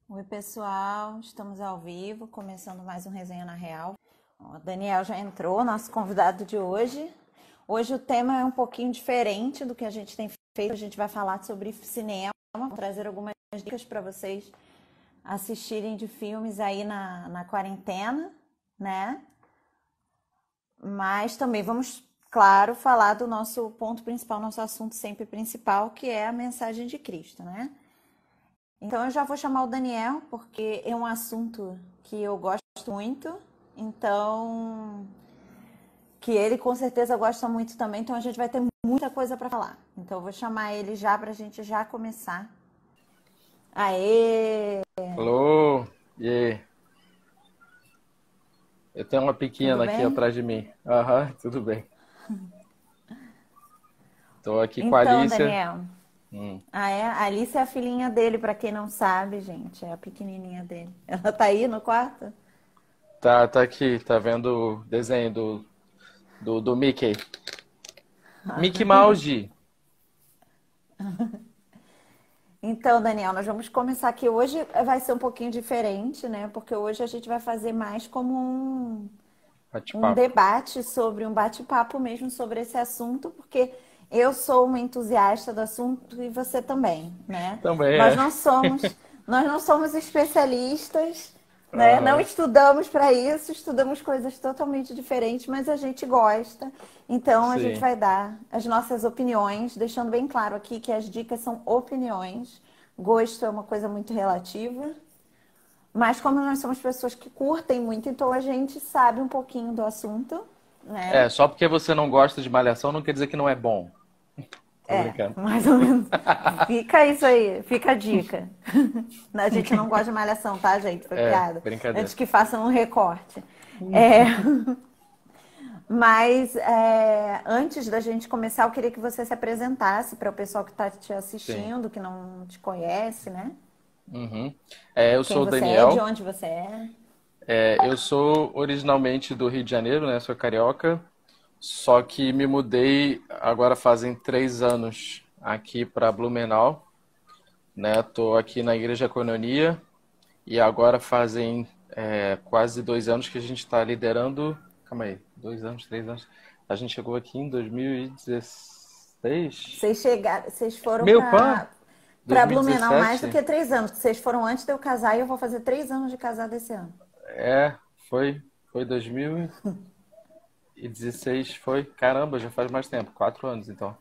Oi, pessoal, estamos ao vivo, começando mais um Resenha na Real. O Daniel já entrou, nosso convidado de hoje. Hoje o tema é um pouquinho diferente do que a gente tem feito. A gente vai falar sobre cinema, vou trazer algumas dicas para vocês assistirem de filmes aí na quarentena, né? Mas também vamos, claro, falar do nosso ponto principal, nosso assunto sempre principal, que é a mensagem de Cristo, né? Então eu já vou chamar o Daniel, porque é um assunto que eu gosto muito, então que ele com certeza gosta muito também, então a gente vai ter muita coisa para falar. Então eu vou chamar ele já para a gente já começar. Aê! Alô, e aí? Eu tenho uma Tudo pequena aqui bem? atrás de mim. Aham, tudo bem. Tô aqui com a Então, Alicia. Daniel, Hum. a Alice é a filhinha dele, para quem não sabe, gente, é a pequenininha dele. Ela tá aí no quarto? Tá aqui, tá vendo o desenho do Mickey. Mickey Mouse. Então, Daniel, nós vamos começar aqui. Hoje vai ser um pouquinho diferente, né? Porque hoje a gente vai fazer mais como um Bate-papo. debate sobre um bate-papo mesmo sobre esse assunto, porque eu sou uma entusiasta do assunto e você também, né? Também Nós é. não somos, nós não somos especialistas, né? Não Aham, estudamos para isso, estudamos coisas totalmente diferentes, mas a gente gosta. Então a gente sim. vai dar as nossas opiniões, deixando bem claro aqui que as dicas são opiniões. Gosto é uma coisa muito relativa. Mas como nós somos pessoas que curtem muito, então a gente sabe um pouquinho do assunto, né? É, só porque você não gosta de malhação não quer dizer que não é bom. Tô É, brincando. mais ou menos. Fica isso aí, fica a dica. A gente não gosta de malhação, tá, gente? Foi É, piada. brincadeira. Antes que façam um recorte. É, mas antes da gente começar, eu queria que você se apresentasse para o pessoal que está te Sim. assistindo, que não te conhece, né? Uhum. Eu Quem sou o você é, de Daniel. onde você é. Eu sou originalmente do Rio de Janeiro, né? Sou carioca. Só que me mudei agora fazem 3 anos aqui para Blumenau, né? Tô aqui na Igreja Coinonia e agora fazem quase 2 anos que a gente está liderando. Calma aí, 2 anos, 3 anos. A gente chegou aqui em 2016. Vocês foram Meu pan, para Blumenau mais do 2017. que 3 anos, porque vocês foram antes de eu casar e eu vou fazer 3 anos de casada esse ano. É, foi 2016, foi. Caramba, já faz mais tempo, 4 anos então.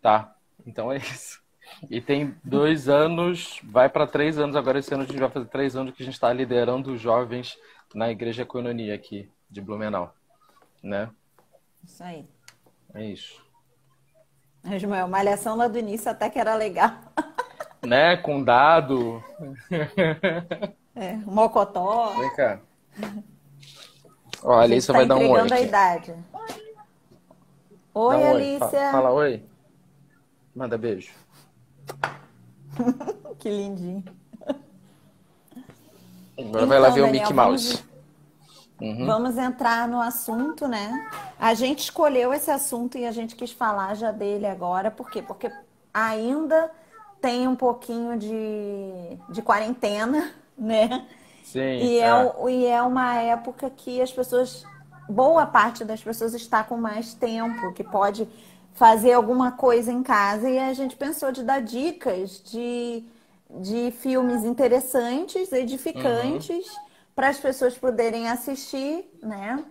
Tá, então é isso. E tem 2 anos, vai para 3 anos agora. Esse ano a gente vai fazer 3 anos que a gente está liderando os jovens na Igreja Coinonia aqui de Blumenau, né? Isso aí. É isso. Ismael, malhação lá do início até que era legal. Né? Com dado. É, mocotó. Vem cá. Ó, a A gente Alicia está vai dar um oi entregando a aqui. idade. Dá Oi, um oi. Alicia. Fala oi. Manda beijo. Que lindinho. Agora vai lá Então, ver o Daniel, Mickey Mouse. Uhum. vamos entrar no assunto, né? A gente escolheu esse assunto e a gente quis falar já dele agora. Por quê? Porque ainda tem um pouquinho de quarentena, né? Sim, E é uma época que as pessoas, boa parte das pessoas está com mais tempo, que pode fazer alguma coisa em casa. E a gente pensou de dar dicas de filmes interessantes, Uhum. edificantes, para as pessoas poderem assistir, né?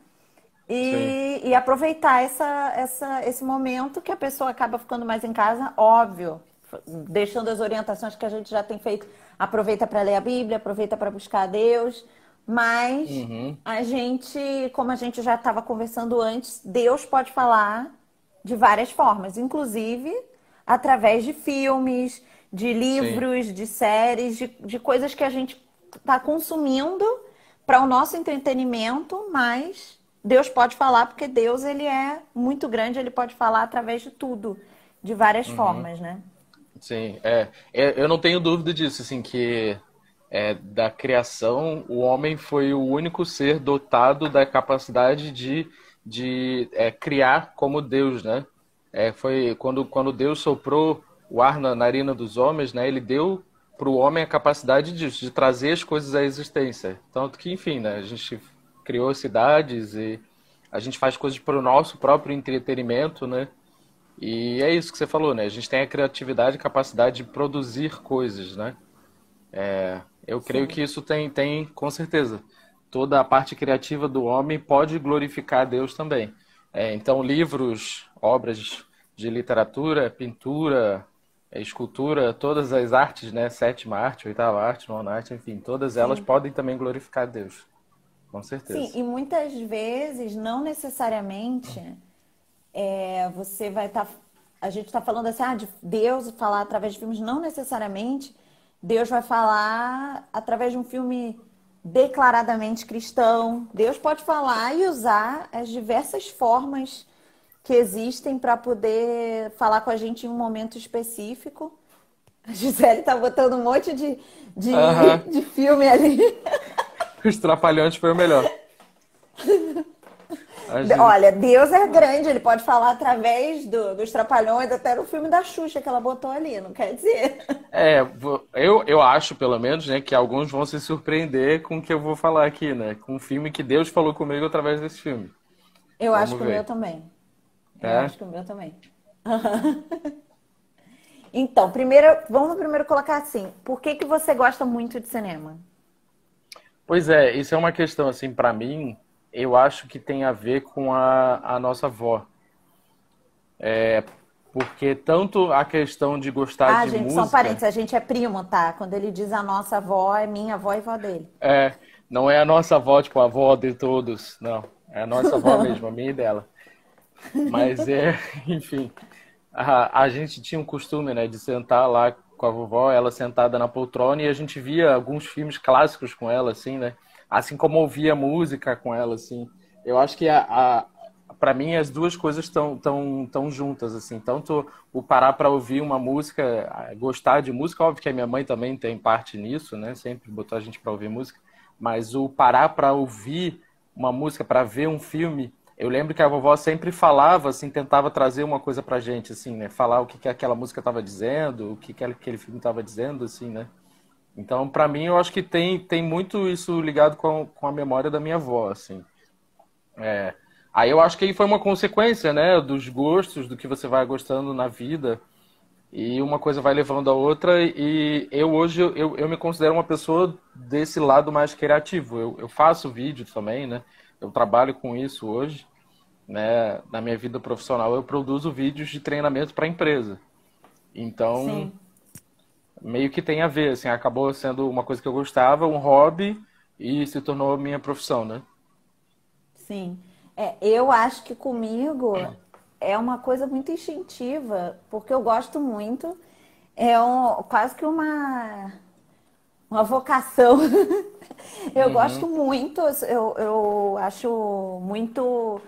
Sim. E aproveitar esse momento que a pessoa acaba ficando mais em casa, óbvio, deixando as orientações que a gente já tem feito. Aproveita para ler a Bíblia, aproveita para buscar a Deus, mas Uhum. a gente, como a gente já estava conversando antes, Deus pode falar de várias formas, inclusive através de filmes, de Sim. livros, de séries, de coisas que a gente está consumindo para o nosso entretenimento, mas Deus pode falar porque Deus ele é muito grande, ele pode falar através de tudo, de várias Uhum. formas, né? Sim, eu não tenho dúvida disso, assim, que da criação, o homem foi o único ser dotado da capacidade de criar como Deus, né? Foi quando Deus soprou o ar na narina dos homens, né? Ele deu. para o homem a capacidade disso, de trazer as coisas à existência. Tanto que, enfim, né, a gente criou cidades e a gente faz coisas para o nosso próprio entretenimento, né? E é isso que você falou, né? A gente tem a criatividade e capacidade de produzir coisas, né? Eu creio Sim. que isso tem, com certeza. Toda a parte criativa do homem pode glorificar a Deus também. Então, livros, obras de literatura, pintura, escultura, todas as artes, né? Sétima arte, oitava arte, nona arte, enfim, todas elas Sim. podem também glorificar a Deus, com Sim, certeza. e muitas vezes, não necessariamente, você vai estar. A gente está falando assim, de Deus falar através de filmes, não necessariamente Deus vai falar através de um filme declaradamente cristão. Deus pode falar e usar as diversas formas que existem para poder falar com a gente em um momento específico. A Gisele tá botando um monte Aham, de filme ali. Os Trapalhões foi o melhor. A gente- Olha, Deus é grande, ele pode falar através dos Trapalhões, até no filme da Xuxa que ela botou ali, não quer dizer. eu acho, pelo menos, né, que alguns vão se surpreender com o que eu vou falar aqui, né? Com um filme que Deus falou comigo através desse filme. Eu acho Vamos que o meu ver. também. Eu É? acho que o meu também. Então, primeiro, vamos primeiro colocar assim, por que que você gosta muito de cinema? Pois é, isso é uma questão, assim, para mim, eu acho que tem a ver com a nossa avó. Porque tanto a questão de gostar Ah, de gente, só um música, parênteses, a gente é primo, tá? Quando ele diz a nossa avó, é minha avó e avó dele. não é a nossa avó, tipo, a avó de todos, não. É a nossa avó mesmo, a minha e dela. Mas enfim, a gente tinha um costume, né, de sentar lá com a vovó, ela sentada na poltrona, e a gente via alguns filmes clássicos com ela, assim, né? Assim como ouvia música com ela, assim. Eu acho que para mim as duas coisas estão juntas, assim. Tanto o parar para ouvir uma música, gostar de música, óbvio que a minha mãe também tem parte nisso, né? Sempre botou a gente para ouvir música, mas o parar para ouvir uma música, para ver um filme, eu lembro que a vovó sempre falava, assim, tentava trazer uma coisa pra gente, assim, né? Falar o que que aquela música estava dizendo, o que que aquele filme estava dizendo, assim, né? Então, pra mim, eu acho que tem muito isso ligado com a memória da minha avó, assim. Aí eu acho que aí foi uma consequência, né, dos gostos, do que você vai gostando na vida, e uma coisa vai levando a outra, e eu hoje, eu me considero uma pessoa desse lado mais criativo. Eu faço vídeo também, né? Eu trabalho com isso hoje, né, na minha vida profissional, eu produzo vídeos de treinamento para empresa. Então, Sim, meio que tem a ver, assim, acabou sendo uma coisa que eu gostava, um hobby, e se tornou minha profissão, né? sim. Eu acho que comigo é uma coisa muito instintiva, porque eu gosto muito. Quase que uma vocação. Eu gosto Uhum, muito, eu acho muito.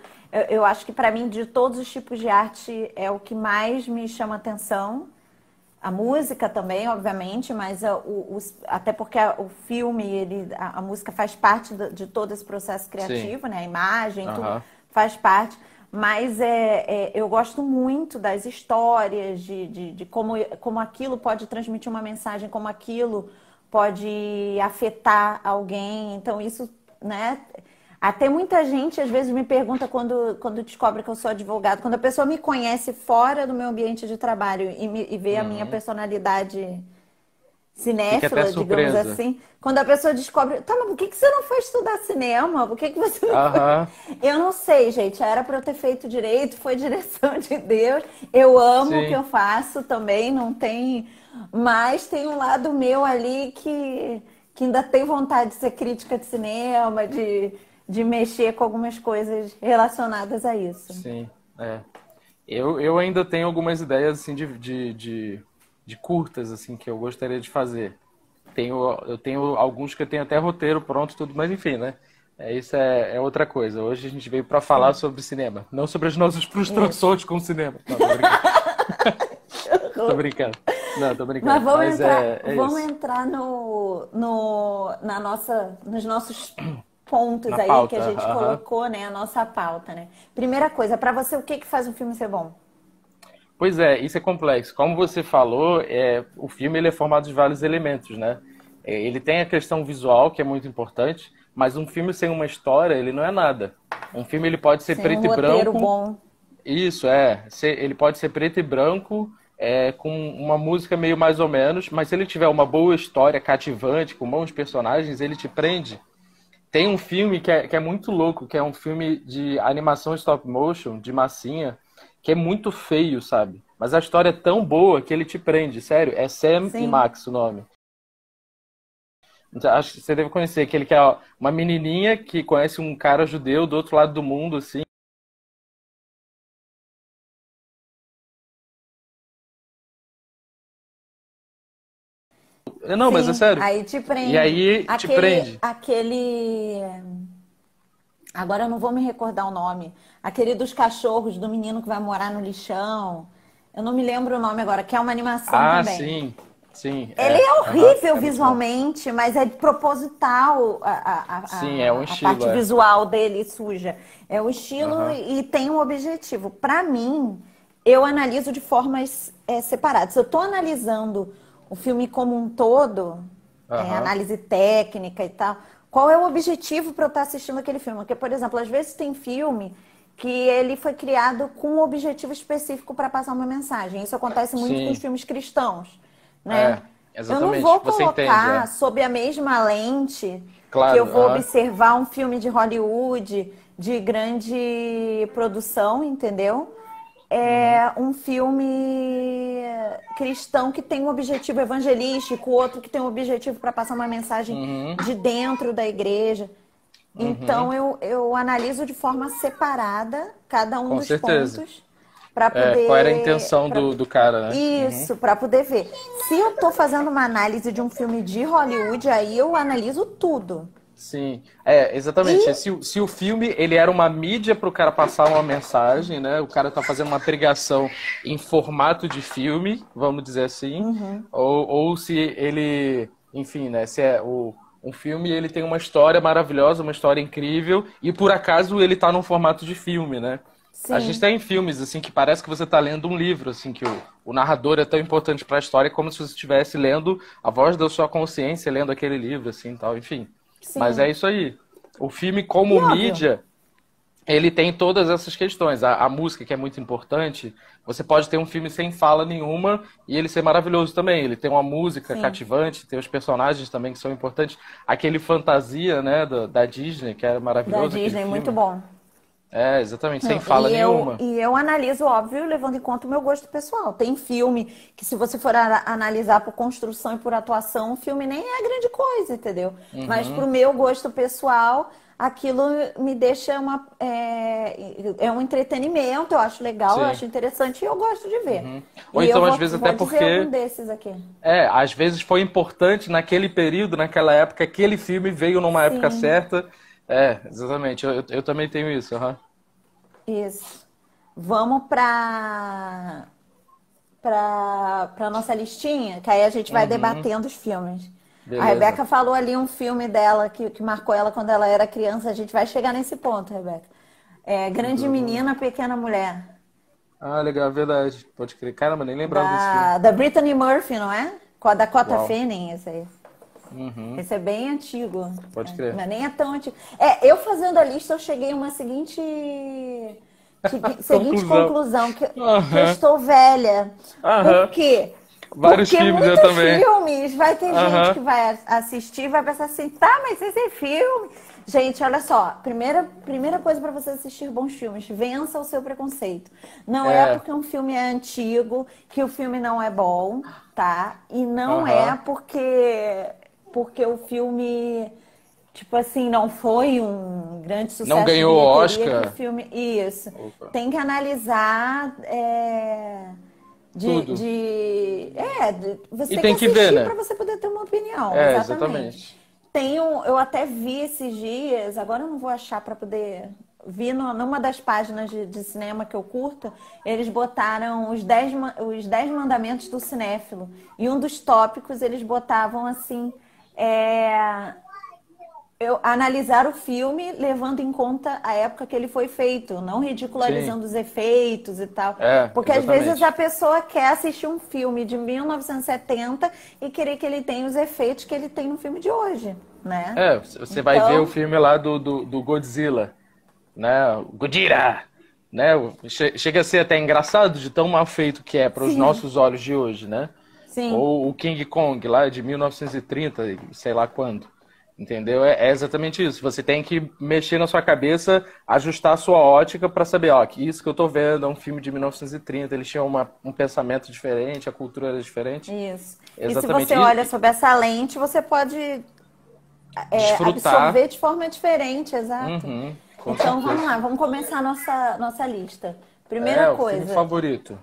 Eu acho que para mim, de todos os tipos de arte, é o que mais me chama atenção. A música também, obviamente, mas até porque o filme, a música faz parte de todo esse processo sim, criativo, né? A imagem, tudo aham, faz parte. Mas eu gosto muito das histórias, de como aquilo pode transmitir uma mensagem, como aquilo pode afetar alguém. Então, isso, né? Até muita gente às vezes me pergunta quando descobre que eu sou advogado, quando a pessoa me conhece fora do meu ambiente de trabalho e vê a minha uhum. personalidade Fica até cinéfila, digamos surpresa. assim, quando a pessoa descobre, tá, mas por que que você não foi estudar cinema? Por que que você não foi? Aham, Eu não sei, gente, era para eu ter feito direito, foi direção de Deus. Eu amo o que sim. eu faço também, não tem, mas tem um lado meu ali que ainda tem vontade de ser crítica de cinema, de mexer com algumas coisas relacionadas a isso. Sim, é. Eu ainda tenho algumas ideias assim de curtas assim que eu gostaria de fazer. Eu tenho alguns que eu tenho até roteiro pronto e tudo, mas enfim, né? Isso é outra coisa. Hoje a gente veio para falar Sim, sobre cinema, não sobre as nossas isso. frustrações com o cinema. Não, tô brincando. Tô brincando. Não, tô Mas brincando. Mas é vamos isso. entrar nos nossos pontos Na aí que a pauta. gente Aham. colocou, né? A nossa pauta, né? Primeira coisa, pra você, o que que faz um filme ser bom? Pois é, isso é complexo. Como você falou, o filme ele é formado de vários elementos, né? Ele tem a questão visual, que é muito importante, mas um filme sem uma história, ele não é nada. Um filme ele pode ser Sem um preto e roteiro branco, bom. isso ele pode ser preto e branco, com uma música meio mais ou menos, mas se ele tiver uma boa história cativante, com bons personagens, ele te prende. Tem um filme que é muito louco, que é um filme de animação stop motion, de massinha, que é muito feio, sabe? Mas a história é tão boa que ele te prende, sério. É Sam e Sim. Max o nome. Então, acho que você deve conhecer, aquele que é uma menininha que conhece um cara judeu do outro lado do mundo, assim. Não, mas é Sim, sério. aí te E prende. aí te prende. Agora eu não vou me recordar o nome. Aquele dos cachorros, do menino que vai morar no lixão. Eu não me lembro o nome agora, que é uma animação Ah, também. sim. Sim, Ele é Aham, horrível é muito bom. visualmente, mas é proposital Sim, é um a estilo, parte é. visual dele suja. É o estilo Aham. e tem um objetivo. Para mim, eu analiso de formas separadas. Se eu estou analisando o filme como um todo, Aham. análise técnica e tal, qual é o objetivo para eu estar assistindo aquele filme? Porque, por exemplo, às vezes tem filme que ele foi criado com um objetivo específico para passar uma mensagem. Isso acontece muito com os Sim, filmes cristãos, né? é. Eu não Exatamente. vou Você entende, colocar sob a mesma lente que eu Claro, vou aham. observar um filme de Hollywood de grande produção, entendeu? Uhum. É um filme cristão que tem um objetivo evangelístico, outro que tem um objetivo para passar uma mensagem Uhum. de dentro da igreja. Uhum. Então eu analiso de forma separada cada um Com dos certeza. pontos para Qual era a poder intenção do cara, né? Uhum. isso, para poder ver. Se eu estou fazendo uma análise de um filme de Hollywood, aí eu analiso tudo. Sim, exatamente. E Se o filme ele era uma mídia para o cara passar uma mensagem, né? O cara tá fazendo uma pregação em formato de filme, vamos dizer assim, uhum, ou se ele, enfim, né? Se é um filme ele tem uma história maravilhosa, uma história incrível e por acaso ele tá num formato de filme, né? A gente sim, tem filmes assim que parece que você tá lendo um livro, assim que o narrador é tão importante para a história como se você estivesse lendo a voz da sua consciência, lendo aquele livro, assim, tal, enfim. Mas é sim. isso aí. O filme, E como óbvio, mídia, ele tem todas essas questões. A música, que é muito importante, você pode ter um filme sem fala nenhuma e ele ser maravilhoso também. Ele tem uma música sim, cativante, tem os personagens também que são importantes. Aquele fantasia, né, da Disney, que era da maravilhoso aquele Disney, muito filme. bom. É, exatamente, sem Não, fala nenhuma. e eu analiso, óbvio, levando em conta o meu gosto pessoal. Tem filme que, se você for analisar por construção e por atuação, o filme nem é grande coisa, entendeu? Mas Uhum, pro meu gosto pessoal, aquilo me deixa é um entretenimento, eu acho legal, eu sim. acho interessante e eu gosto de ver. Uhum. Ou E eu então, às vou, vezes, até vou dizer algum porque desses aqui. às vezes foi importante naquele período, naquela época, aquele filme veio numa época Sim, certa. Exatamente. Eu também tenho isso. Aham. isso. Vamos para nossa listinha, que aí a gente vai Uhum. debatendo os filmes. A Beleza. Rebeca falou ali um filme dela que marcou ela quando ela era criança. A gente vai chegar nesse ponto, Rebeca. Grande Exatamente. Menina, Pequena Mulher, Ah, legal, verdade. Pode crer. Caramba, nem lembrava desse filme. da Brittany Murphy, não é? Com a Dakota Uau. Fanning, esse aí. Uhum. Esse é bem antigo, Pode crer. mas nem é tão antigo. Eu fazendo a lista, eu cheguei a uma seguinte Conclusão. conclusão, que eu Aham. estou velha. Por Aham. quê? Vários Porque filmes eu muitos também. filmes, vai ter gente Aham. que vai assistir e vai pensar assim, tá, mas esse é filme. Gente, olha só, primeira coisa para você assistir bons filmes, vença o seu preconceito. Não é É. porque um filme é antigo que o filme não é bom, tá? E não é Aham. porque o filme, tipo assim, não foi um grande Não sucesso de ganhou bilheteria que o Oscar. filme. Isso. Opa. Tem que analisar. Tudo. Você E tem que tem que ver, assistir né? para você poder ter uma opinião, exatamente. Exatamente. Eu até vi esses dias, agora eu não vou achar para poder. Vi numa das páginas de cinema que eu curto, eles botaram os 10 mandamentos do cinéfilo. E um dos tópicos eles botavam assim: é, analisar o filme levando em conta a época que ele foi feito, não Sim, ridicularizando os efeitos e tal. Porque às vezes a exatamente. pessoa quer assistir um filme de 1970 e querer que ele tenha os efeitos que ele tem no filme de hoje, né? Você vai ver o Então, filme lá do Godzilla, né? O Gojira, né? Chega a ser até engraçado de tão mal feito que é para os sim, nossos olhos de hoje, né? sim. Ou o King Kong lá de 1930, sei lá quando. Entendeu? É exatamente isso. Você tem que mexer na sua cabeça, ajustar a sua ótica para saber, ó, que isso que eu tô vendo é um filme de 1930, eles tinham um pensamento diferente, a cultura era diferente. Isso. E se Exatamente. você olha sob essa lente, você pode Desfrutar. absorver de forma diferente, exato. Uhum, com Então vamos certeza. lá, vamos começar a nossa lista. Primeira É, o filme coisa, favorito.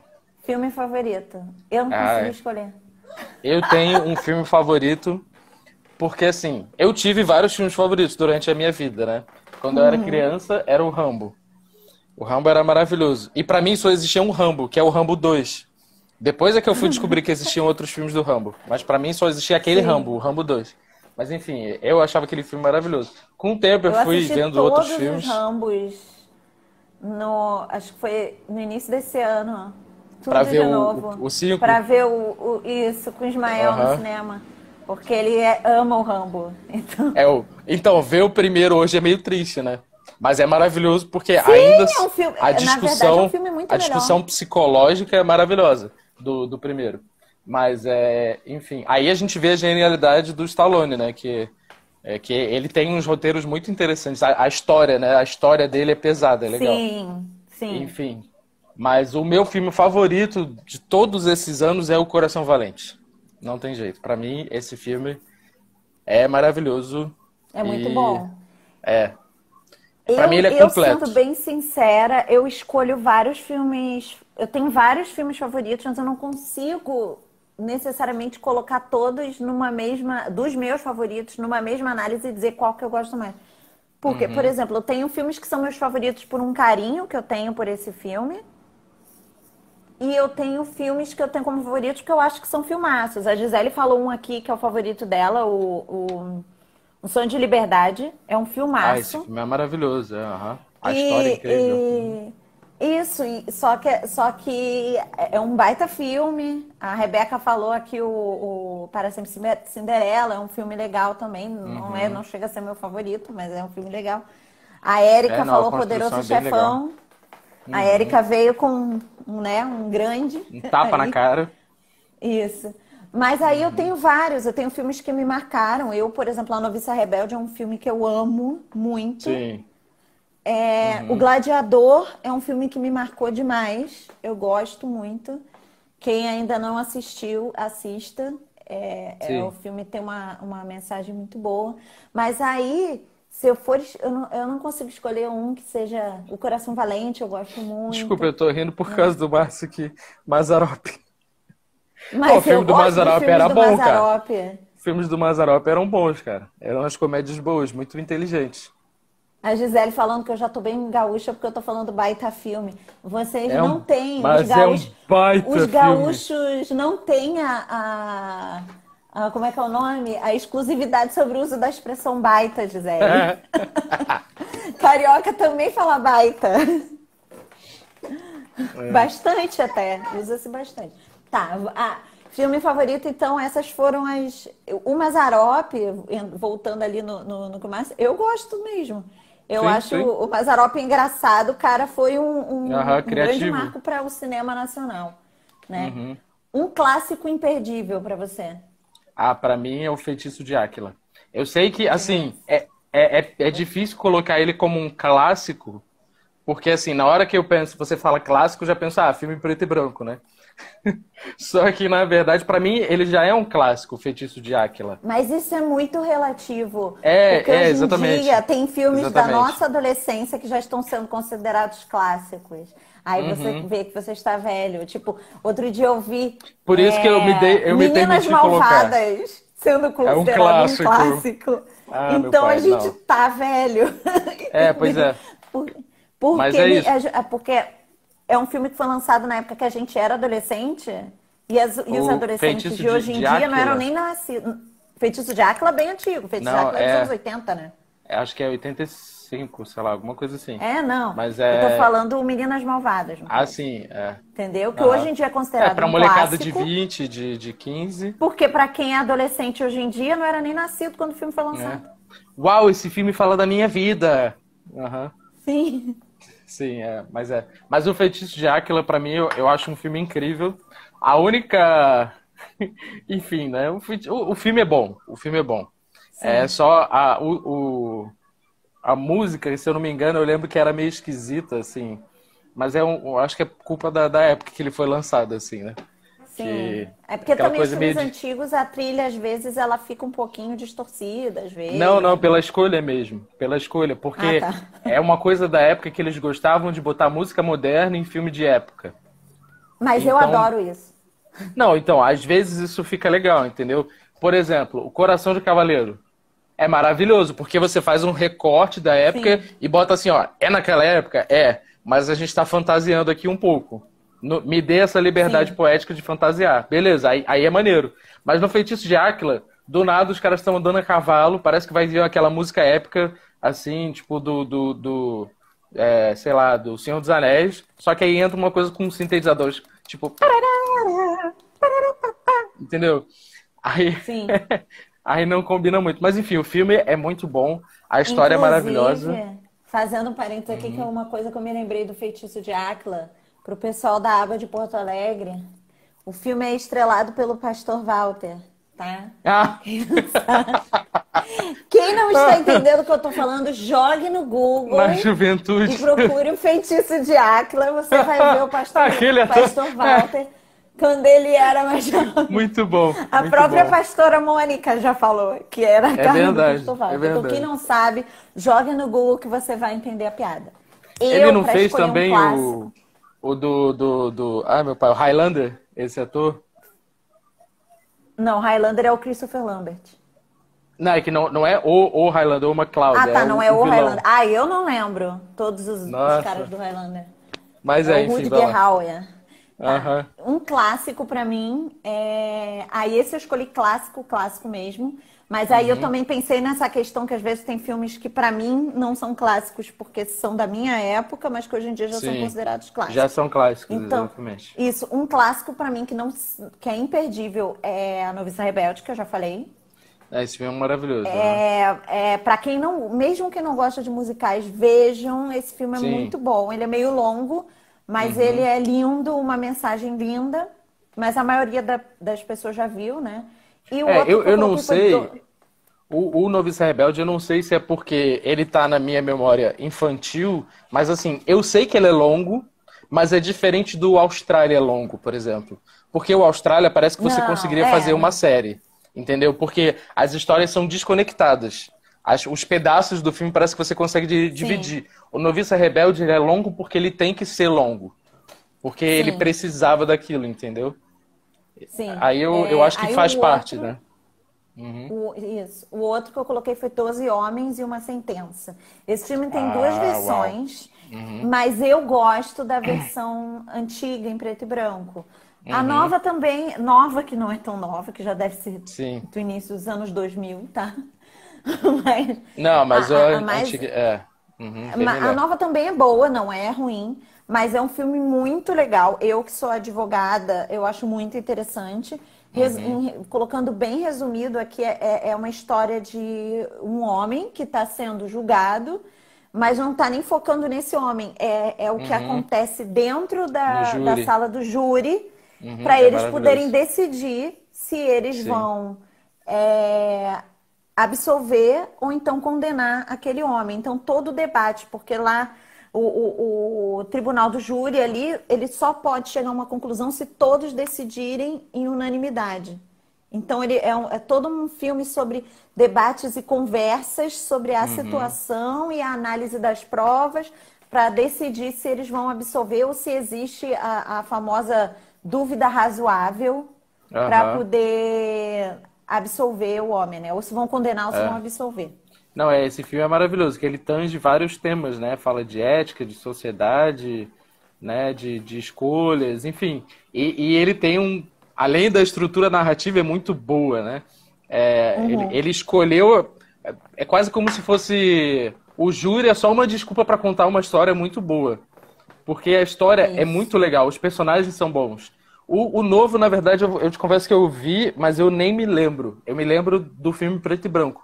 filme favorito. Eu não Ah, consegui é. escolher. Eu tenho um filme favorito, porque assim, eu tive vários filmes favoritos durante a minha vida, né? Quando eu era criança, era o Rambo. O Rambo era maravilhoso. E pra mim só existia um Rambo, que é o Rambo 2. Depois é que eu fui descobrir que existiam outros filmes do Rambo. Mas pra mim só existia aquele Rambo, Sim, o Rambo 2. Mas enfim, eu achava aquele filme maravilhoso. Com o tempo eu eu fui assisti vendo outros todos os filmes Rambos no, acho que foi no início desse ano, pra tudo ver de o, novo, o 5. para ver isso com o Ismael no Aham. cinema, porque ele ama o Rambo. Então, Então, ver o primeiro hoje é meio triste, né? Mas é maravilhoso porque ainda sim, é um filme, a na verdade é um discussão, filme muito a melhor. discussão psicológica é maravilhosa do primeiro. Mas enfim, aí a gente vê a genialidade do Stallone, né? Que ele tem uns roteiros muito interessantes. A história, né? A história dele é pesada, é legal. Sim, sim. Enfim. Mas o meu filme favorito de todos esses anos é O Coração Valente. Não tem jeito. Pra mim, esse filme é maravilhoso É muito e bom. é. Pra mim Eu, ele é eu sendo completo. bem sincera, eu escolho vários filmes. Eu tenho vários filmes favoritos, mas eu não consigo necessariamente colocar todos numa mesma, dos meus favoritos, numa mesma análise e dizer qual que eu gosto mais. Porque, por Uhum. exemplo, eu tenho filmes que são meus favoritos por um carinho que eu tenho por esse filme, e eu tenho filmes que eu tenho como favoritos que eu acho que são filmaços. A Gisele falou um aqui que é o favorito dela, o Sonho de Liberdade. É um Ah, esse filmaço. filme é maravilhoso. Aham. A história é incrível. E, isso, só que é um baita filme. A Rebeca falou aqui o Para Sempre Cinderela, é um filme legal também. Não Uhum. chega a ser meu favorito, mas é um filme legal. A É, Érica não, a falou construção Poderoso é bem legal. Chefão. A Uhum. Érica veio com um grande Um tapa na aí. cara. Isso. Mas aí eu Uhum. tenho vários, eu tenho filmes que me marcaram. Eu, por exemplo, A Noviça Rebelde é um filme que eu amo muito. Sim. O Uhum. Gladiador é um filme que me marcou demais. Eu gosto muito. Quem ainda não assistiu, assista. O Sim. filme tem uma mensagem muito boa. Mas aí, se eu for, eu não consigo escolher um que seja O Coração Valente, eu gosto Desculpa, muito. eu tô rindo por causa do Márcio aqui. Mazzaropi. Pô, o Mas eu filme do gosto dos Mazzaropi filmes era do bom, cara. Mazzaropi. Os filmes do Mazzaropi eram bons, cara. Eram umas comédias boas, muito inteligentes. A Gisele falando que eu já tô bem gaúcha porque eu tô falando baita filme. Vocês não têm, Mas é um os baita filme. gaúchos não têm como é que é o nome? A exclusividade sobre o uso da expressão baita, Gisele. Carioca também fala baita. Bastante até, usa-se bastante. Tá, filme favorito, então, essas foram as. O Mazzaropi, voltando ali no que mais. Eu gosto mesmo. Eu Sim, acho sim. o Mazzaropi engraçado, o cara foi Aham, um grande criativo. marco para o cinema nacional, né? Uhum. Um clássico imperdível para você. Ah, pra mim é o Feitiço de Áquila. Eu sei que, assim, Nossa. é difícil colocar ele como um clássico, porque, assim, na hora que eu penso, você fala clássico, eu já penso, filme preto e branco, né? Só que, na verdade, pra mim, ele já é um clássico, o Feitiço de Áquila. Mas isso é muito relativo, porque É, hoje em dia exatamente. tem filmes da Exatamente. nossa adolescência que já estão sendo considerados clássicos. Aí você Uhum. vê que você está velho. Tipo, outro dia eu vi Por isso que eu me Meninas permiti colocar. Malvadas sendo É um considerado um clássico. clássico. Ah, meu Então a pai, gente não. tá velho, Pois entendeu? é. Por- Mas Porque, é isso. porque é um filme que foi lançado na época que a gente era adolescente e os O adolescentes Feitiço de hoje em de dia não eram Áquila. nem nascidos. Feitiço de Áquila é bem antigo. Feitiço de Não, Áquila é dos anos 80, né? acho que é 85, sei lá, alguma coisa assim. Não. Mas Eu tô é. falando Meninas Malvadas, no Ah, caso. sim, é. Entendeu? Que hoje Aham. em dia é É, considerado pra um molecada de clássico, 20, de 15. porque pra quem é adolescente hoje em dia não era nem nascido quando o filme foi É. lançado. Uau, esse filme fala da minha vida. Aham. Sim. Sim, é. Mas é. Mas o Feitiço de Áquila, pra mim, eu acho um filme incrível. A única. Enfim, né? O filme é bom. O filme é bom. É Sim. só a música, se eu não me engano, eu lembro que era meio esquisita, assim. Mas eu acho que é culpa da época que ele foi lançado, assim, né? Sim. Que É porque aquela também os coisa meio filmes de. antigos, a trilha, às vezes, ela fica um pouquinho distorcida, às Não, não, vezes, pela né? escolha mesmo. Pela escolha. Ah, Porque tá. é uma coisa da época que eles gostavam de botar música moderna em filme de época. Mas eu Então, adoro isso. não, então, às vezes isso fica legal, entendeu? Por exemplo, o Coração de Cavaleiro é maravilhoso, porque você faz um recorte da época Sim, e bota assim, ó, é naquela época? É, mas a gente tá fantasiando aqui um pouco. Me dê essa liberdade sim. poética de fantasiar. Beleza, aí é maneiro. Mas no Feitiço de Áquila, do nada os caras estão andando a cavalo, parece que vai vir aquela música épica, assim, tipo sei lá, do Senhor dos Anéis, só que aí entra uma coisa com sintetizadores, tipo, entendeu? Aí, Sim. aí não combina muito. Mas enfim, o filme é muito bom, a história é maravilhosa. Inclusive, fazendo um parênteses aqui, que é Uhum. uma coisa que eu me lembrei do Feitiço de Áquila, pro pessoal da Aba de Porto Alegre. O filme é estrelado pelo Pastor Walter, tá? Ah! Quem não está entendendo o que eu tô falando, jogue no Na Google e juventude. procure o Feitiço de Áquila. Você vai ver o Aquele ator. Pastor Walter quando ele era mais jovem. Muito bom, A muito própria bom. pastora Mônica já falou que era a É cara do verdade, Pastor é Walter. Então, quem verdade. não sabe, jogue no Google que você vai entender a piada. Ele Eu, não para fez escolher um também clássico. o do. Ah, meu pai, o Highlander, esse ator? Não, Highlander é o Christopher Lambert. Não, é que não é o Highlander, o Ah, MacLeod, é tá, não é o o Highlander. vilão. Ah, eu não lembro todos os caras Nossa. do Highlander. Mas É o enfim, vai Rutger lá. Hauer. Tá. Aham. Um clássico pra mim é. Aí esse eu escolhi clássico, clássico mesmo. Mas aí eu Uhum. também pensei nessa questão que às vezes tem filmes que pra mim não são clássicos porque são da minha época, mas que hoje em dia já são Sim. considerados Já clássicos. são clássicos, Então, exatamente. isso, um clássico pra mim que não que é imperdível é A Noviça Rebelde, que eu já falei. É, esse filme é maravilhoso. Aham. Para quem não, mesmo que não gosta de musicais, vejam, esse filme é Sim. muito bom. Ele é meio longo, mas ele Uhum. é lindo, uma mensagem linda. Mas a maioria das pessoas já viu, né? E o É, outro que eu eu não coloquei foi sei. O Noviça Rebelde, eu não sei se é porque ele tá na minha memória infantil, mas assim, eu sei que ele é longo, mas é diferente do Austrália longo, por exemplo. Porque o Austrália parece que você Não, conseguiria fazer uma não. série, entendeu? Porque as histórias são desconectadas. Os pedaços do filme parece que você consegue Sim, dividir. O Noviça Rebelde ele é longo porque ele tem que ser longo. Porque ele sim, precisava daquilo, entendeu? sim. Aí eu acho que Aí faz parte, né? isso. O outro que eu coloquei foi 12 Homens e uma Sentença. Esse filme tem duas Ah, uau. versões, Uhum. mas eu gosto da versão antiga, em preto e branco. A Uhum. nova também, nova que não é tão nova, que já deve ser Sim. do início dos anos 2000, tá? Mas Não, mas o a mais antigo. É. Uhum, bem a melhor. nova também é boa, não é ruim, mas é um filme muito legal. Eu que sou advogada, eu acho muito interessante. Uhum, Colocando bem resumido aqui, é uma história de um homem que está sendo julgado, mas não está nem focando nesse homem. É o que uhum. acontece dentro No da júri. sala do júri, Uhum, para é eles poderem maravilhoso. decidir se eles Sim. vão é, absolver ou então condenar aquele homem. Então, todo o debate, porque lá o tribunal do júri ali, ele só pode chegar a uma conclusão se todos decidirem em unanimidade. Então, ele é todo um filme sobre debates e conversas sobre a Uhum. situação e a análise das provas para decidir se eles vão absolver ou se existe a famosa dúvida razoável para Aham. poder absolver o homem, né? Ou se vão condenar ou se vão É. absolver. Não, esse filme é maravilhoso, que ele tange vários temas, né? Fala de ética, de sociedade, né? De escolhas, enfim. E ele tem além da estrutura narrativa, é muito boa, né? É, ele Uhum. escolheu. É quase como se fosse o júri é só uma desculpa para contar uma história muito boa. Porque a história é Isso. muito legal, os personagens são bons. O novo, na verdade, eu te confesso que eu vi, mas eu nem me lembro. Eu me lembro do filme preto e branco.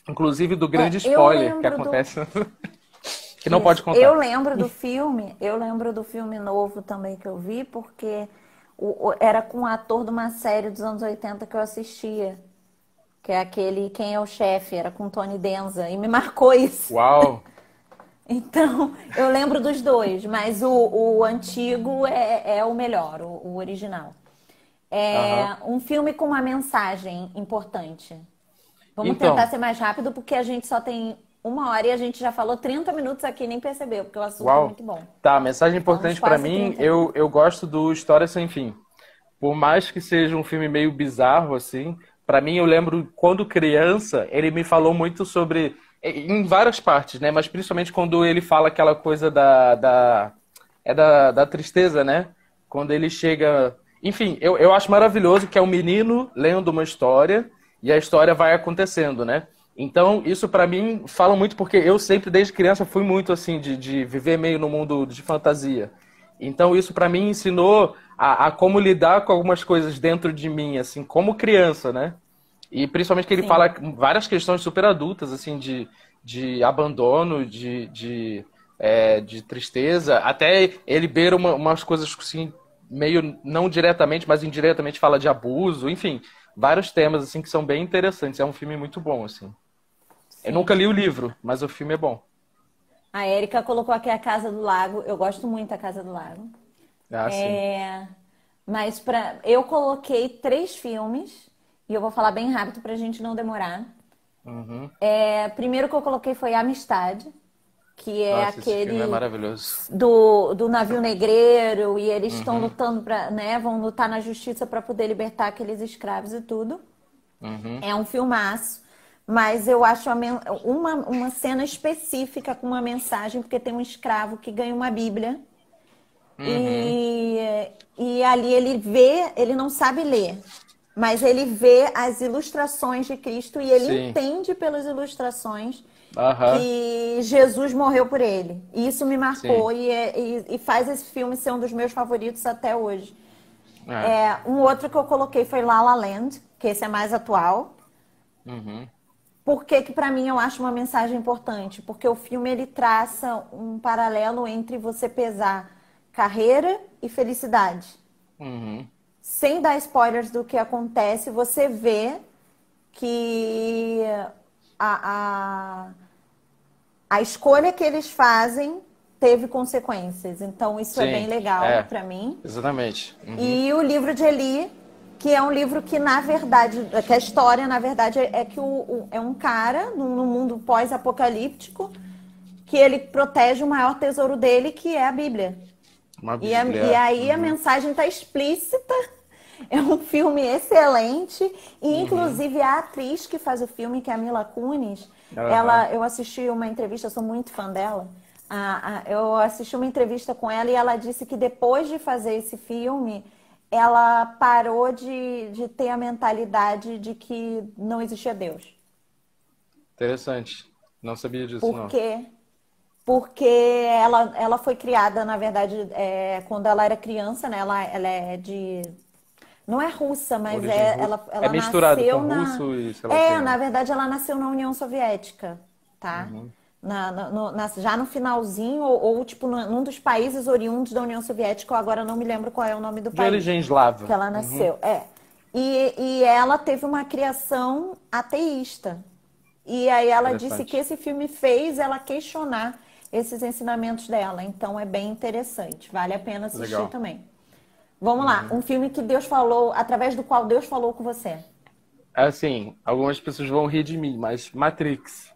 Inclusive do grande Eu spoiler que lembro do. acontece, que não pode Isso. Eu contar. lembro do filme, eu lembro do filme novo também que eu vi, porque era com um ator de uma série dos anos 80 que eu assistia, que é aquele Quem é o Chefe, era com Tony Danza, e me marcou isso. Uau! Então, eu lembro dos dois, mas o antigo é o melhor, o original. Aham. É um filme com uma mensagem importante. Vamos tentar Então, ser mais rápido, porque a gente só tem 1 hora e a gente já falou 30 minutos aqui e nem percebeu, porque o assunto é uau. muito bom. Tá, mensagem Falamos importante pra quase mim, 30 eu gosto do História Sem Fim. Por mais que seja um filme meio bizarro, assim, pra mim eu lembro quando criança, ele me falou muito sobre, em várias partes, né? Mas principalmente quando ele fala aquela coisa da tristeza, né? Quando ele chega. Enfim, eu acho maravilhoso que é um menino lendo uma história e a história vai acontecendo, né? Então, isso pra mim fala muito porque eu sempre, desde criança, fui muito assim, de viver meio no mundo de fantasia. Então, isso pra mim ensinou a como lidar com algumas coisas dentro de mim, assim, como criança, né? E principalmente que ele Sim, fala várias questões super adultas, assim, de abandono, de tristeza. Até ele beira umas coisas, assim, meio, não diretamente, mas indiretamente fala de abuso. Enfim, vários temas, assim, que são bem interessantes. É um filme muito bom, assim. Eu nunca sim. li o livro, mas o filme é bom. A Érica colocou aqui a Casa do Lago. Eu gosto muito da Casa do Lago. Ah, sim. É, mas eu coloquei 3 filmes e eu vou falar bem rápido pra gente não demorar. Uhum. Primeiro que eu coloquei foi Amistade, que é Nossa, esse filme é aquele maravilhoso. do navio negreiro e eles estão Uhum. lutando para, né, vão lutar na justiça para poder libertar aqueles escravos e tudo. Uhum. É um filmaço, mas eu acho uma cena específica com uma mensagem, porque tem um escravo que ganha uma Bíblia Uhum. e, e ali ele vê, ele não sabe ler, mas ele vê as ilustrações de Cristo e ele Sim. entende pelas ilustrações Aham. que Jesus morreu por ele. E isso me Sim. marcou e faz esse filme ser um dos meus favoritos até hoje. É. Um outro que eu coloquei foi La La Land, que esse é mais atual. Uhum. Por que que para mim eu acho uma mensagem importante? Porque o filme ele traça um paralelo entre você pesar carreira e felicidade. Uhum. Sem dar spoilers do que acontece, você vê que a, a escolha que eles fazem teve consequências. Então, isso é bem Sim. legal É. para mim. Exatamente. Uhum. E o livro de Eli, que é um livro que, na verdade, que a história, na verdade, é que é um cara no mundo pós-apocalíptico que ele protege o maior tesouro dele, que é a Bíblia. Uma E Bíblia. aí a Uhum. mensagem está explícita. É um filme excelente. E, Uhum. inclusive, a atriz que faz o filme, que é a Mila Kunis, Aham. eu assisti uma entrevista, eu sou muito fã dela. Eu assisti uma entrevista com ela e ela disse que depois de fazer esse filme, ela parou de ter a mentalidade de que não existia Deus. Interessante. Não sabia disso, Por não. quê? Porque ela foi criada, na verdade, quando ela era criança, né? Ela é de. Não é russa, mas Origem russa. É ela misturado com nasceu na. russo e sei lá o quê, Na né? verdade, ela nasceu na União Soviética, tá? Uhum. Já no finalzinho, ou tipo, num dos países oriundos da União Soviética, eu agora não me lembro qual é o nome do De país origem que eslava. ela Uhum. nasceu. E ela teve uma criação ateísta. E aí ela disse que Interessante. esse filme fez ela questionar esses ensinamentos dela. Então é bem interessante. Vale a pena assistir Legal. também. Vamos lá. Uhum. Um filme que Deus falou, através do qual Deus falou com você. Assim, algumas pessoas vão rir de mim, mas Matrix.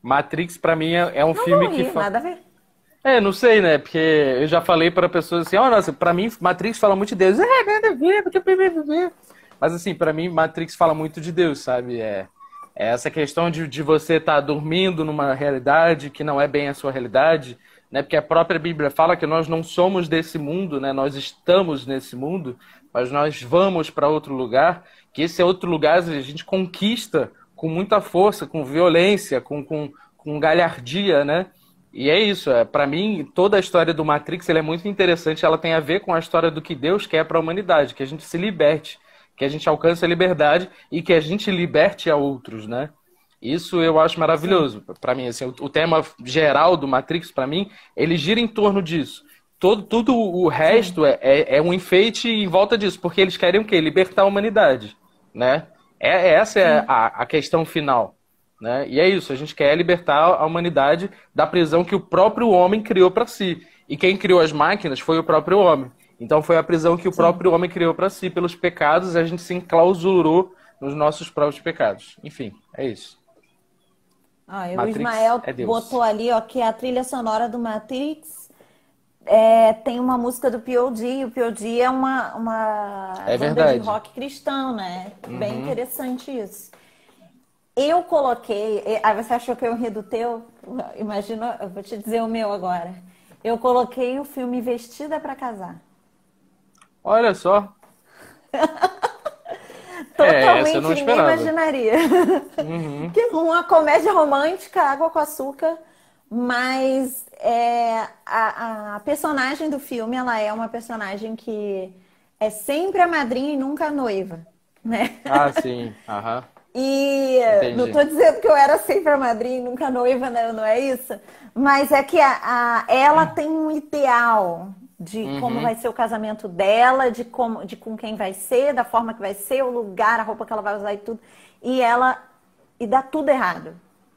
Matrix, pra mim, é um Não filme vou que. rir, nada a ver. Não sei, né? Porque eu já falei para pessoas assim, ó, nossa, pra mim, Matrix fala muito de Deus. Nada a ver, porque. Mas assim, pra mim, Matrix fala muito de Deus, sabe? É essa questão de você estar dormindo numa realidade que não é bem a sua realidade, né? Porque a própria Bíblia fala que nós não somos desse mundo, né? Nós estamos nesse mundo, mas nós vamos para outro lugar, que esse é outro lugar a gente conquista com muita força, com violência, com galhardia, né? E é isso, para mim, toda a história do Matrix ela é muito interessante, ela tem a ver com a história do que Deus quer para a humanidade, que a gente se liberte, que a gente alcance a liberdade e que a gente liberte a outros, né? Isso eu acho Sim, maravilhoso. Para mim, assim, o tema geral do Matrix, para mim, ele gira em torno disso. Tudo o sim, resto é um enfeite em volta disso, porque eles querem o quê? Libertar a humanidade, né? Essa é sim. a questão final, né? E é isso, a gente quer libertar a humanidade da prisão que o próprio homem criou para si. E quem criou as máquinas foi o próprio homem. Então foi a prisão que o Sim. próprio homem criou para si pelos pecados, e a gente se enclausurou nos nossos próprios pecados. Enfim, é isso. Ó, o Matrix Ismael é botou Deus. ali, ó, que a trilha sonora do Matrix tem uma música do POD. O POD é uma É banda de verdade. rock cristão, né? Bem Uhum. interessante isso. Eu coloquei. Aí você achou que eu ri do teu? Imagina, eu vou te dizer o meu agora. Eu coloquei o filme Vestida pra Casar. Olha só. Essa eu Totalmente não ninguém esperava. imaginaria. Uhum. Que uma comédia romântica, água com açúcar, mas a personagem do filme, ela é uma personagem que é sempre a madrinha e nunca a noiva, né? Ah, sim. Aham. E não Entendi. tô dizendo que eu era sempre a madrinha e nunca a noiva, né? Não é isso. Mas é que ela tem um ideal de como Uhum. vai ser o casamento dela, de com quem vai ser, da forma que vai ser, o lugar, a roupa que ela vai usar e tudo. E ela e dá tudo errado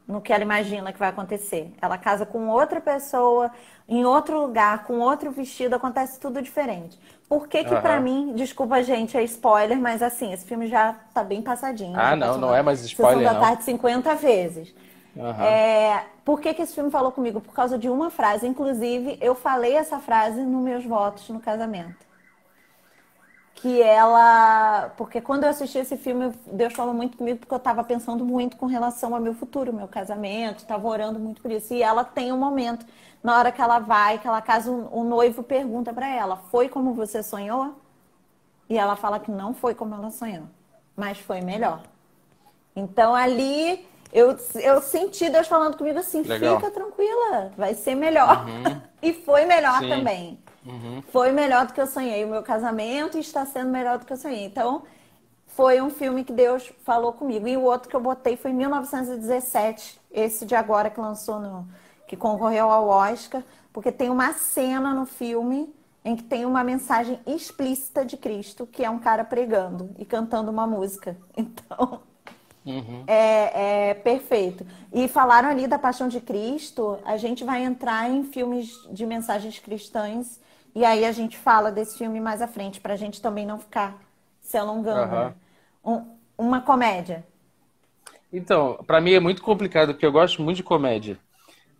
no que ela imagina que vai acontecer. Ela casa com outra pessoa, em outro lugar, com outro vestido, acontece tudo diferente. Por que que pra Aham. mim, desculpa gente, é spoiler, mas assim, esse filme já tá bem passadinho, Ah, já não, passou não na é mais Sessão spoiler, da não. Tarde 50 vezes. Aham. Por que que esse filme falou comigo? Por causa de uma frase, inclusive eu falei essa frase nos meus votos no casamento. Que ela. Porque quando eu assisti esse filme, Deus falou muito comigo, porque eu estava pensando muito com relação ao meu futuro, meu casamento, estava orando muito por isso. E ela tem um momento, na hora que ela vai, que ela casa, o noivo pergunta para ela: Foi como você sonhou? E ela fala que não foi como ela sonhou, mas foi melhor. Então ali eu senti Deus falando comigo assim: Legal. fica tranquila, vai ser melhor. Uhum. E foi melhor Sim. também. Uhum. Foi melhor do que eu sonhei. O meu casamento está sendo melhor do que eu sonhei. Então, foi um filme que Deus falou comigo. E o outro que eu botei foi em 1917, esse de agora que lançou que concorreu ao Oscar, porque tem uma cena no filme em que tem uma mensagem explícita de Cristo, que é um cara pregando e cantando uma música. Então, Uhum. é perfeito. E falaram ali da Paixão de Cristo, a gente vai entrar em filmes de mensagens cristãs, e aí a gente fala desse filme mais à frente, para a gente também não ficar se alongando, né? Aham. Uma comédia. Então, pra mim é muito complicado, porque eu gosto muito de comédia.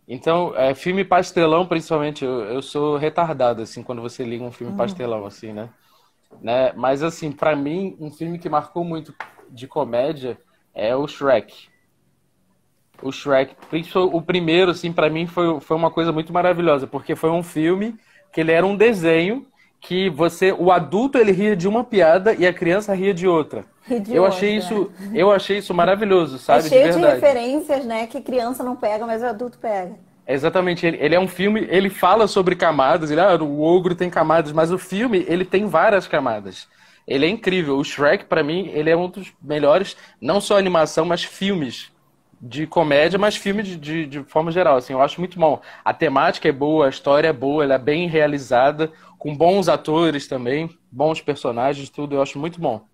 Então, filme pastelão, principalmente, eu sou retardado, assim, quando você liga um filme pastelão, assim, né? Mas, assim, pra mim, um filme que marcou muito de comédia é o Shrek. O Shrek, principalmente o primeiro, assim, pra mim foi uma coisa muito maravilhosa, porque foi um filme que ele era um desenho que o adulto ele ria de uma piada e a criança ria de outra. E de outra. Eu achei isso maravilhoso, É sabe, de cheio de verdade. referências, né? Que criança não pega, mas o adulto pega. Exatamente, ele é um filme, ele fala sobre camadas, o ogro tem camadas, mas o filme, ele tem várias camadas. Ele é incrível. O Shrek, pra mim, ele é um dos melhores, não só animação, mas filmes de comédia, mas filme de forma geral, assim, eu acho muito bom. A temática é boa, a história é boa, ela é bem realizada, com bons atores também, bons personagens, tudo, eu acho muito bom.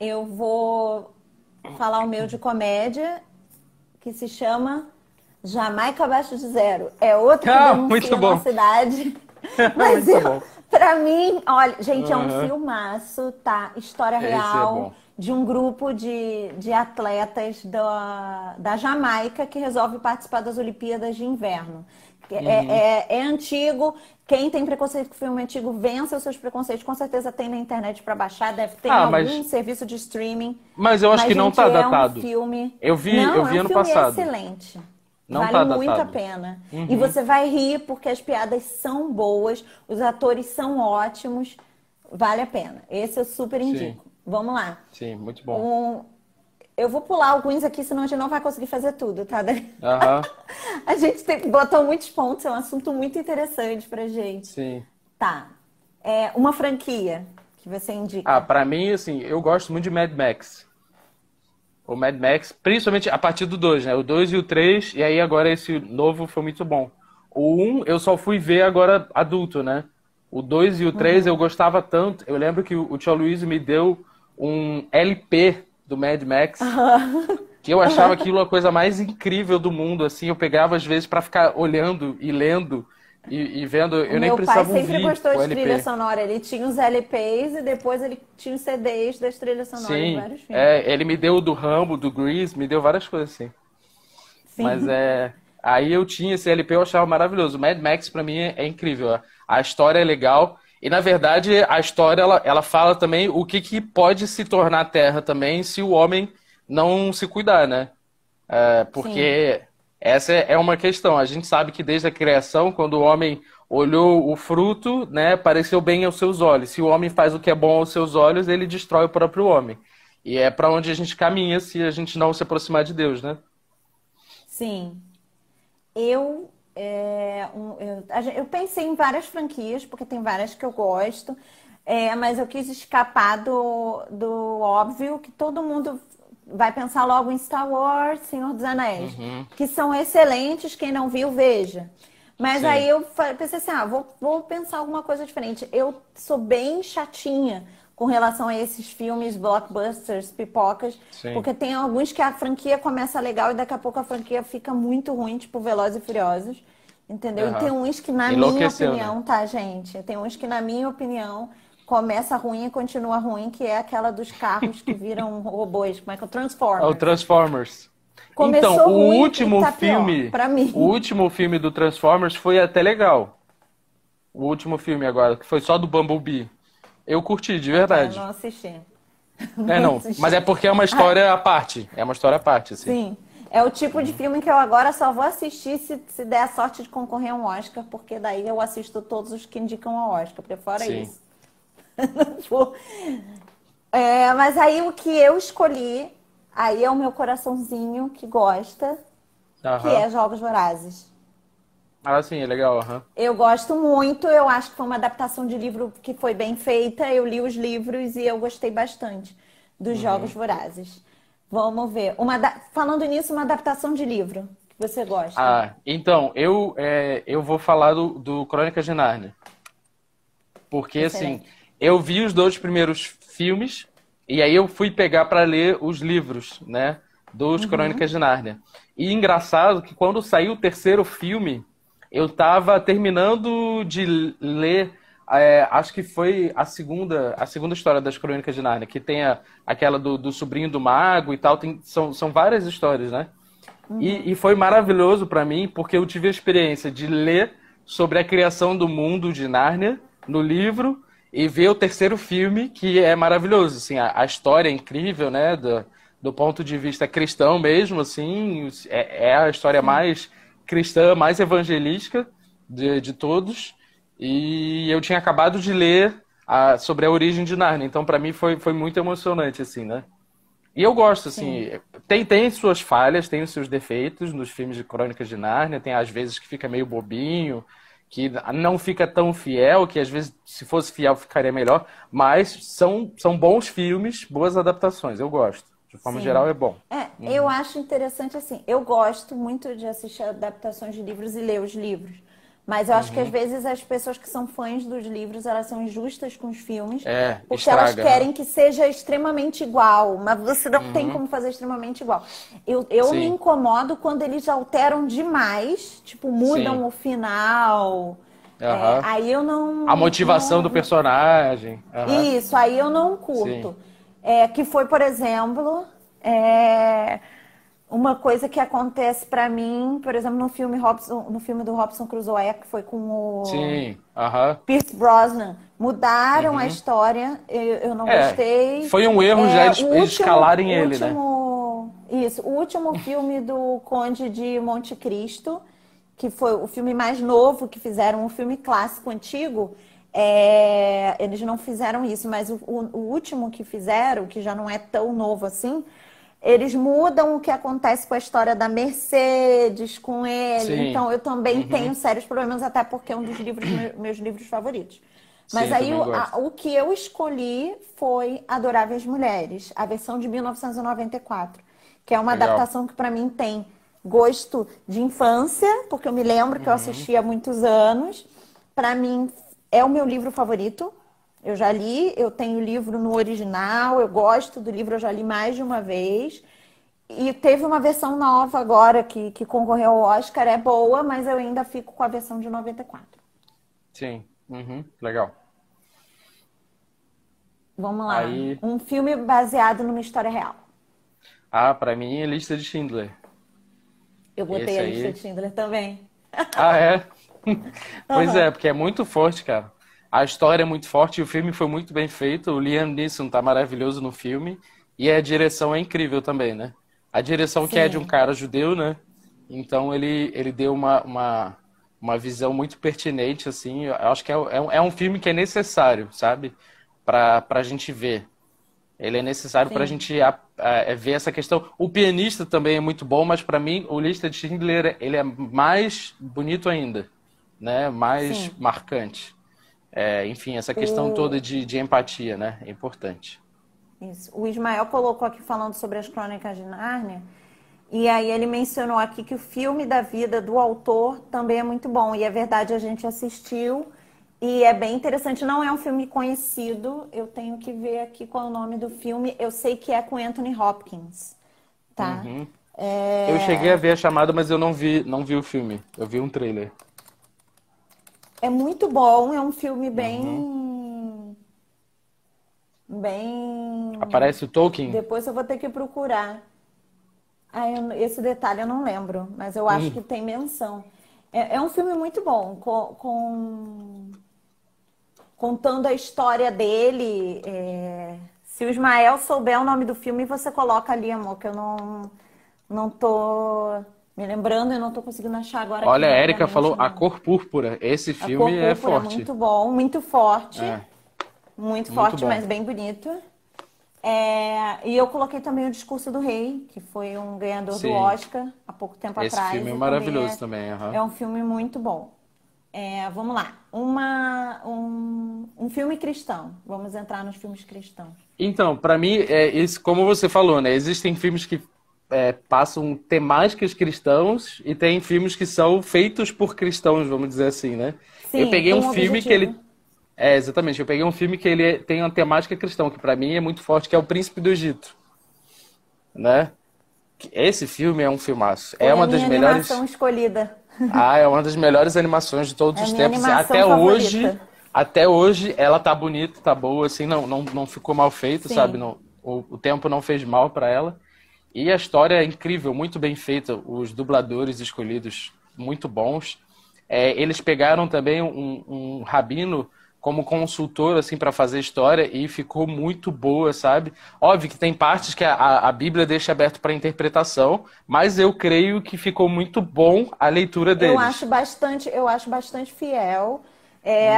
Eu vou falar o meu de comédia, que se chama Jamaica Abaixo de Zero. É outro que Ah, muito denuncia a bom. nossa idade. Mas Muito bom. pra mim, olha, gente, é um Aham. filmaço, tá? História Esse é real bom. de um grupo de atletas da Jamaica que resolve participar das Olimpíadas de Inverno. Uhum. É antigo. Quem tem preconceito com filme antigo, vença os seus preconceitos. Com certeza tem na internet para baixar, deve ter em Ah, algum serviço de streaming. mas eu acho Mas, que não gente, tá é um datado. filme. Eu Não, é vi um ano filme passado. excelente. Não Vale tá muito a datado. pena. E Uhum. você vai rir porque as piadas são boas, os atores são ótimos. Vale a pena. Esse eu super Sim, indico. Vamos lá. sim, muito bom. Um, Eu vou pular alguns aqui, senão a gente não vai conseguir fazer tudo, tá, Dani? Aham, A gente botou muitos pontos, é um assunto muito interessante pra gente. sim. Tá. Uma franquia que você Ah, indica. pra mim, assim, eu gosto muito de Mad Max. O Mad Max, principalmente a partir do 2, né? O 2 e o 3 e aí agora esse novo foi muito bom. O um eu só fui ver agora adulto, né? O 2 e o 3 eu Uhum. gostava tanto. Eu lembro que o tio Luiz me deu um LP do Mad Max, que eu achava aquilo a coisa mais incrível do mundo, assim. Eu pegava às vezes pra ficar olhando e lendo e vendo. O Eu nem meu pai precisava sempre ouvir gostou o de trilha LP. sonora. Ele tinha os LPs e depois ele tinha os CDs das trilhas sonoras de Sim, vários filmes. ele me deu o do Rambo, do Grease, me deu várias coisas assim. Mas Sim, aí eu tinha esse LP, eu achava maravilhoso. O Mad Max pra mim é incrível. A história é legal e na verdade a história ela fala também o que pode se tornar a Terra também se o homem não se cuidar, né? sim. Porque essa é uma questão. A gente sabe que desde a criação, quando o homem olhou o fruto, né, pareceu bem aos seus olhos. Se o homem faz o que é bom aos seus olhos, ele destrói o próprio homem. E é para onde a gente caminha se a gente não se aproximar de Deus, né? Sim. Eu pensei em várias franquias, porque tem várias que eu gosto, mas eu quis escapar do óbvio que todo mundo vai pensar logo em Star Wars, Senhor dos Anéis, Uhum, que são excelentes, quem não viu, veja. Mas aí sim, eu pensei assim, vou pensar alguma coisa diferente. Eu sou bem chatinha com relação a esses filmes, blockbusters, pipocas, sim. porque tem alguns que a franquia começa legal e daqui a pouco a franquia fica muito ruim, tipo Velozes e Furiosos, entendeu? E tem Aham. uns que, na minha Enlouqueceu, né? opinião, tá, gente? Tem uns que, na minha opinião, começa ruim e continua ruim, que é aquela dos carros que viram robôs, como é que é? É o Transformers. Transformers. Então, Começou ruim e tá pior, pra o mim. último filme do Transformers foi até legal. O último filme agora, que foi só do Bumblebee. Eu curti, de Ah, tá, eu não verdade. assisti. É, Não não. Mas é assisti. porque é uma Ah, história à parte. É uma história à parte, assim. sim, é o tipo de filme que eu agora só vou assistir se der a sorte de concorrer a um Oscar, porque daí eu assisto todos os que indicam ao Oscar, porque fora Sim. isso. Tipo, mas aí o que eu escolhi, aí é o meu coraçãozinho que gosta, que Aham. é Jogos Vorazes. Ah, sim, é legal, aham. Eu gosto muito, eu acho que foi uma adaptação de livro que foi bem feita. Eu li os livros e eu gostei bastante dos Jogos Uhum. Vorazes. Vamos ver. Falando nisso, uma adaptação de livro que você gosta. Ah, então, eu vou falar do Crônicas de Nárnia. Porque, assim, Excelente. eu vi os dois primeiros filmes e aí eu fui pegar para ler os livros, né, dos Crônicas de Nárnia. E engraçado que quando saiu o terceiro filme, eu tava terminando de ler, acho que foi a segunda história das Crônicas de Nárnia, que tem aquela do sobrinho do mago e tal, são várias histórias, né? E foi maravilhoso para mim, porque eu tive a experiência de ler sobre a criação do mundo de Nárnia no livro e ver o terceiro filme, que é maravilhoso. Assim, a história é incrível, né? Do ponto de vista cristão mesmo, assim, é a história Sim, mais cristã, mais evangelística de todos. E eu tinha acabado de ler sobre a origem de Nárnia, então para mim foi muito emocionante, assim, né? E eu gosto, sim. assim, tem suas falhas, tem os seus defeitos nos filmes de Crônicas de Nárnia, tem às vezes que fica meio bobinho, que não fica tão fiel, que às vezes, se fosse fiel, ficaria melhor, mas são bons filmes, boas adaptações, eu gosto. De forma geral, Sim. é bom. Eu Uhum. acho interessante assim. Eu gosto muito de assistir adaptações de livros e ler os livros. Mas eu acho que às Uhum. vezes as pessoas que são fãs dos livros, elas são injustas com os filmes, porque elas Estraga, aham. querem que seja extremamente igual, mas você não tem Uhum. como fazer extremamente igual. Eu me Sim, incomodo quando eles alteram demais, tipo, mudam sim, o final. aham. Aí eu A motivação do não, personagem, aham. isso, aí eu não Sim, curto. Que foi, por exemplo, uma coisa que acontece pra mim, por exemplo, no filme do Robson Crusoe, que foi com o sim, aham. Pierce Brosnan, mudaram a Uhum. história, eu não É, gostei. foi um erro já O eles último, escalarem ele, né? o último filme do Conde de Monte Cristo, que foi o filme mais novo que fizeram, um filme clássico antigo, eles não fizeram isso, mas o último que fizeram, que já não é tão novo assim, eles mudam o que acontece com a história da Mercedes, com ele. Sim. Então, eu também tenho Uhum. sérios problemas, até porque é um dos livros, meus livros favoritos. Mas Sim, aí também gosto. o que eu escolhi foi Adoráveis Mulheres, a versão de 1994, que é uma Legal. adaptação que para mim tem gosto de infância, porque eu me lembro que eu Uhum. assisti há muitos anos. Para mim é o meu livro favorito. Eu já li, eu tenho o livro no original, eu gosto do livro, eu já li mais de uma vez. E teve uma versão nova agora que concorreu ao Oscar, é boa, mas eu ainda fico com a versão de 94. Sim. Uhum. Legal. Vamos lá. Aí, Um filme baseado numa história real. pra mim é Lista de Schindler. Eu botei Esse a lista aí. de Schindler também. Ah, é? Pois Aham. é, porque é muito forte, cara. A história é muito forte e o filme foi muito bem feito. O Liam Neeson tá maravilhoso no filme e a direção é incrível também, né? A direção que é de um Sim, cara judeu, né? Então ele deu uma visão muito pertinente, assim. Eu acho que é um filme que é necessário, sabe? Pra gente ver. Ele é necessário para a sim. gente ver essa questão. O pianista também é muito bom, mas para mim o Lista de Schindler ele é mais bonito ainda, né? Mais Sim. marcante. Enfim, essa questão toda O, de empatia, né? É importante. isso. O Ismael colocou aqui falando sobre as Crônicas de Nárnia. E aí ele mencionou aqui que o filme da vida do autor também é muito bom. E é verdade, a gente assistiu e é bem interessante. Não é um filme conhecido. Eu tenho que ver aqui qual é o nome do filme. Eu sei que é com Anthony Hopkins, tá? Uhum. Eu cheguei a É, ver a chamada, mas eu não vi o filme. Eu vi um trailer. é muito bom. É um filme Uhum. bem. Aparece o Tolkien? Depois eu vou ter que procurar. Ah, esse detalhe eu não lembro, mas eu acho Hum, que tem menção. É um filme muito bom, contando a história dele. Se o Ismael souber o nome do filme, você coloca ali, amor, que eu não tô me lembrando e não tô conseguindo achar agora aqui Olha, a Erika rapidamente falou o A nome. Cor Púrpura. Esse A filme Cor é Púrpura, forte. muito bom, É, muito muito forte, bom. mas bem bonito. E eu coloquei também o Discurso do Rei, que foi um ganhador do Sim. Oscar há pouco tempo Esse filme atrás, é e também maravilhoso também, aham. é um filme muito bom. Vamos lá, um filme cristão. Vamos entrar nos filmes cristãos. Então, pra mim, isso, como você falou, né? Existem filmes que passam temáticas cristãos e tem filmes que são feitos por cristãos, vamos dizer assim, né? Eu Sim, peguei com um um filme que objetivo. ele. Exatamente. Eu peguei um filme que tem uma temática cristã, que pra mim é muito forte, que é O Príncipe do Egito, né? Esse filme é um filmaço. É Foi a uma das minha animação melhores. escolhida. É uma das melhores animações de todos É a os minha tempos. E animação favorita. até hoje, ela tá bonita, tá boa, assim, não ficou mal feito, sabe? Sim. O tempo não fez mal pra ela. E a história é incrível, muito bem feita. Os dubladores escolhidos, muito bons. Eles pegaram também um rabino como consultor, assim, para fazer história e ficou muito boa, sabe? Óbvio que tem partes que a Bíblia deixa aberto para interpretação, mas eu creio que ficou muito bom a leitura deles. Eu acho bastante fiel.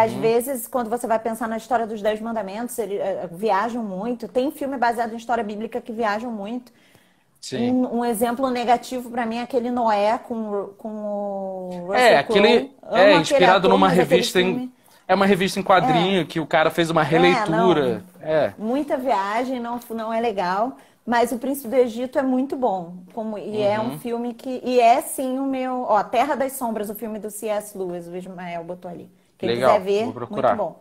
Às Uhum, vezes, quando você vai pensar na história dos Dez Mandamentos, eles viajam muito. Tem filme baseado em história bíblica que viajam muito. sim. Um exemplo negativo para mim é aquele Noé com o Russell Crowe. Aquele Amo aquele inspirado ator, numa mas aquele revista filme. é uma revista em É, quadrinho que o cara fez uma não. releitura. Muita viagem, não é legal. Mas O Príncipe do Egito é muito bom. E é um Uhum, filme que. E é sim o meu. Ó, Terra das Sombras, o filme do C.S. Lewis, o Ismael botou ali. Quem quiser legal, vou ver, muito procurar. bom.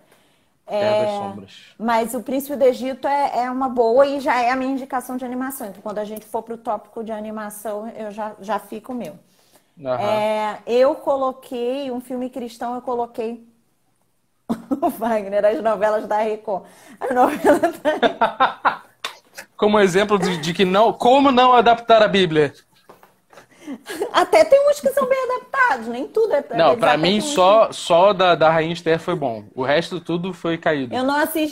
Terra das É, Sombras. mas O Príncipe do Egito é uma boa e já é a minha indicação de animação. Então, quando a gente for para o tópico de animação, eu já fico o meu. Aham. Eu coloquei um filme cristão, eu coloquei o Wagner, as novelas da Record. As novelas da Record. Como exemplo de que não, como não adaptar a Bíblia? Até tem uns que são bem adaptados, nem tudo é. Não, Eles pra até mim tem uns que. só da Rainha Esther foi bom. O resto tudo foi caído.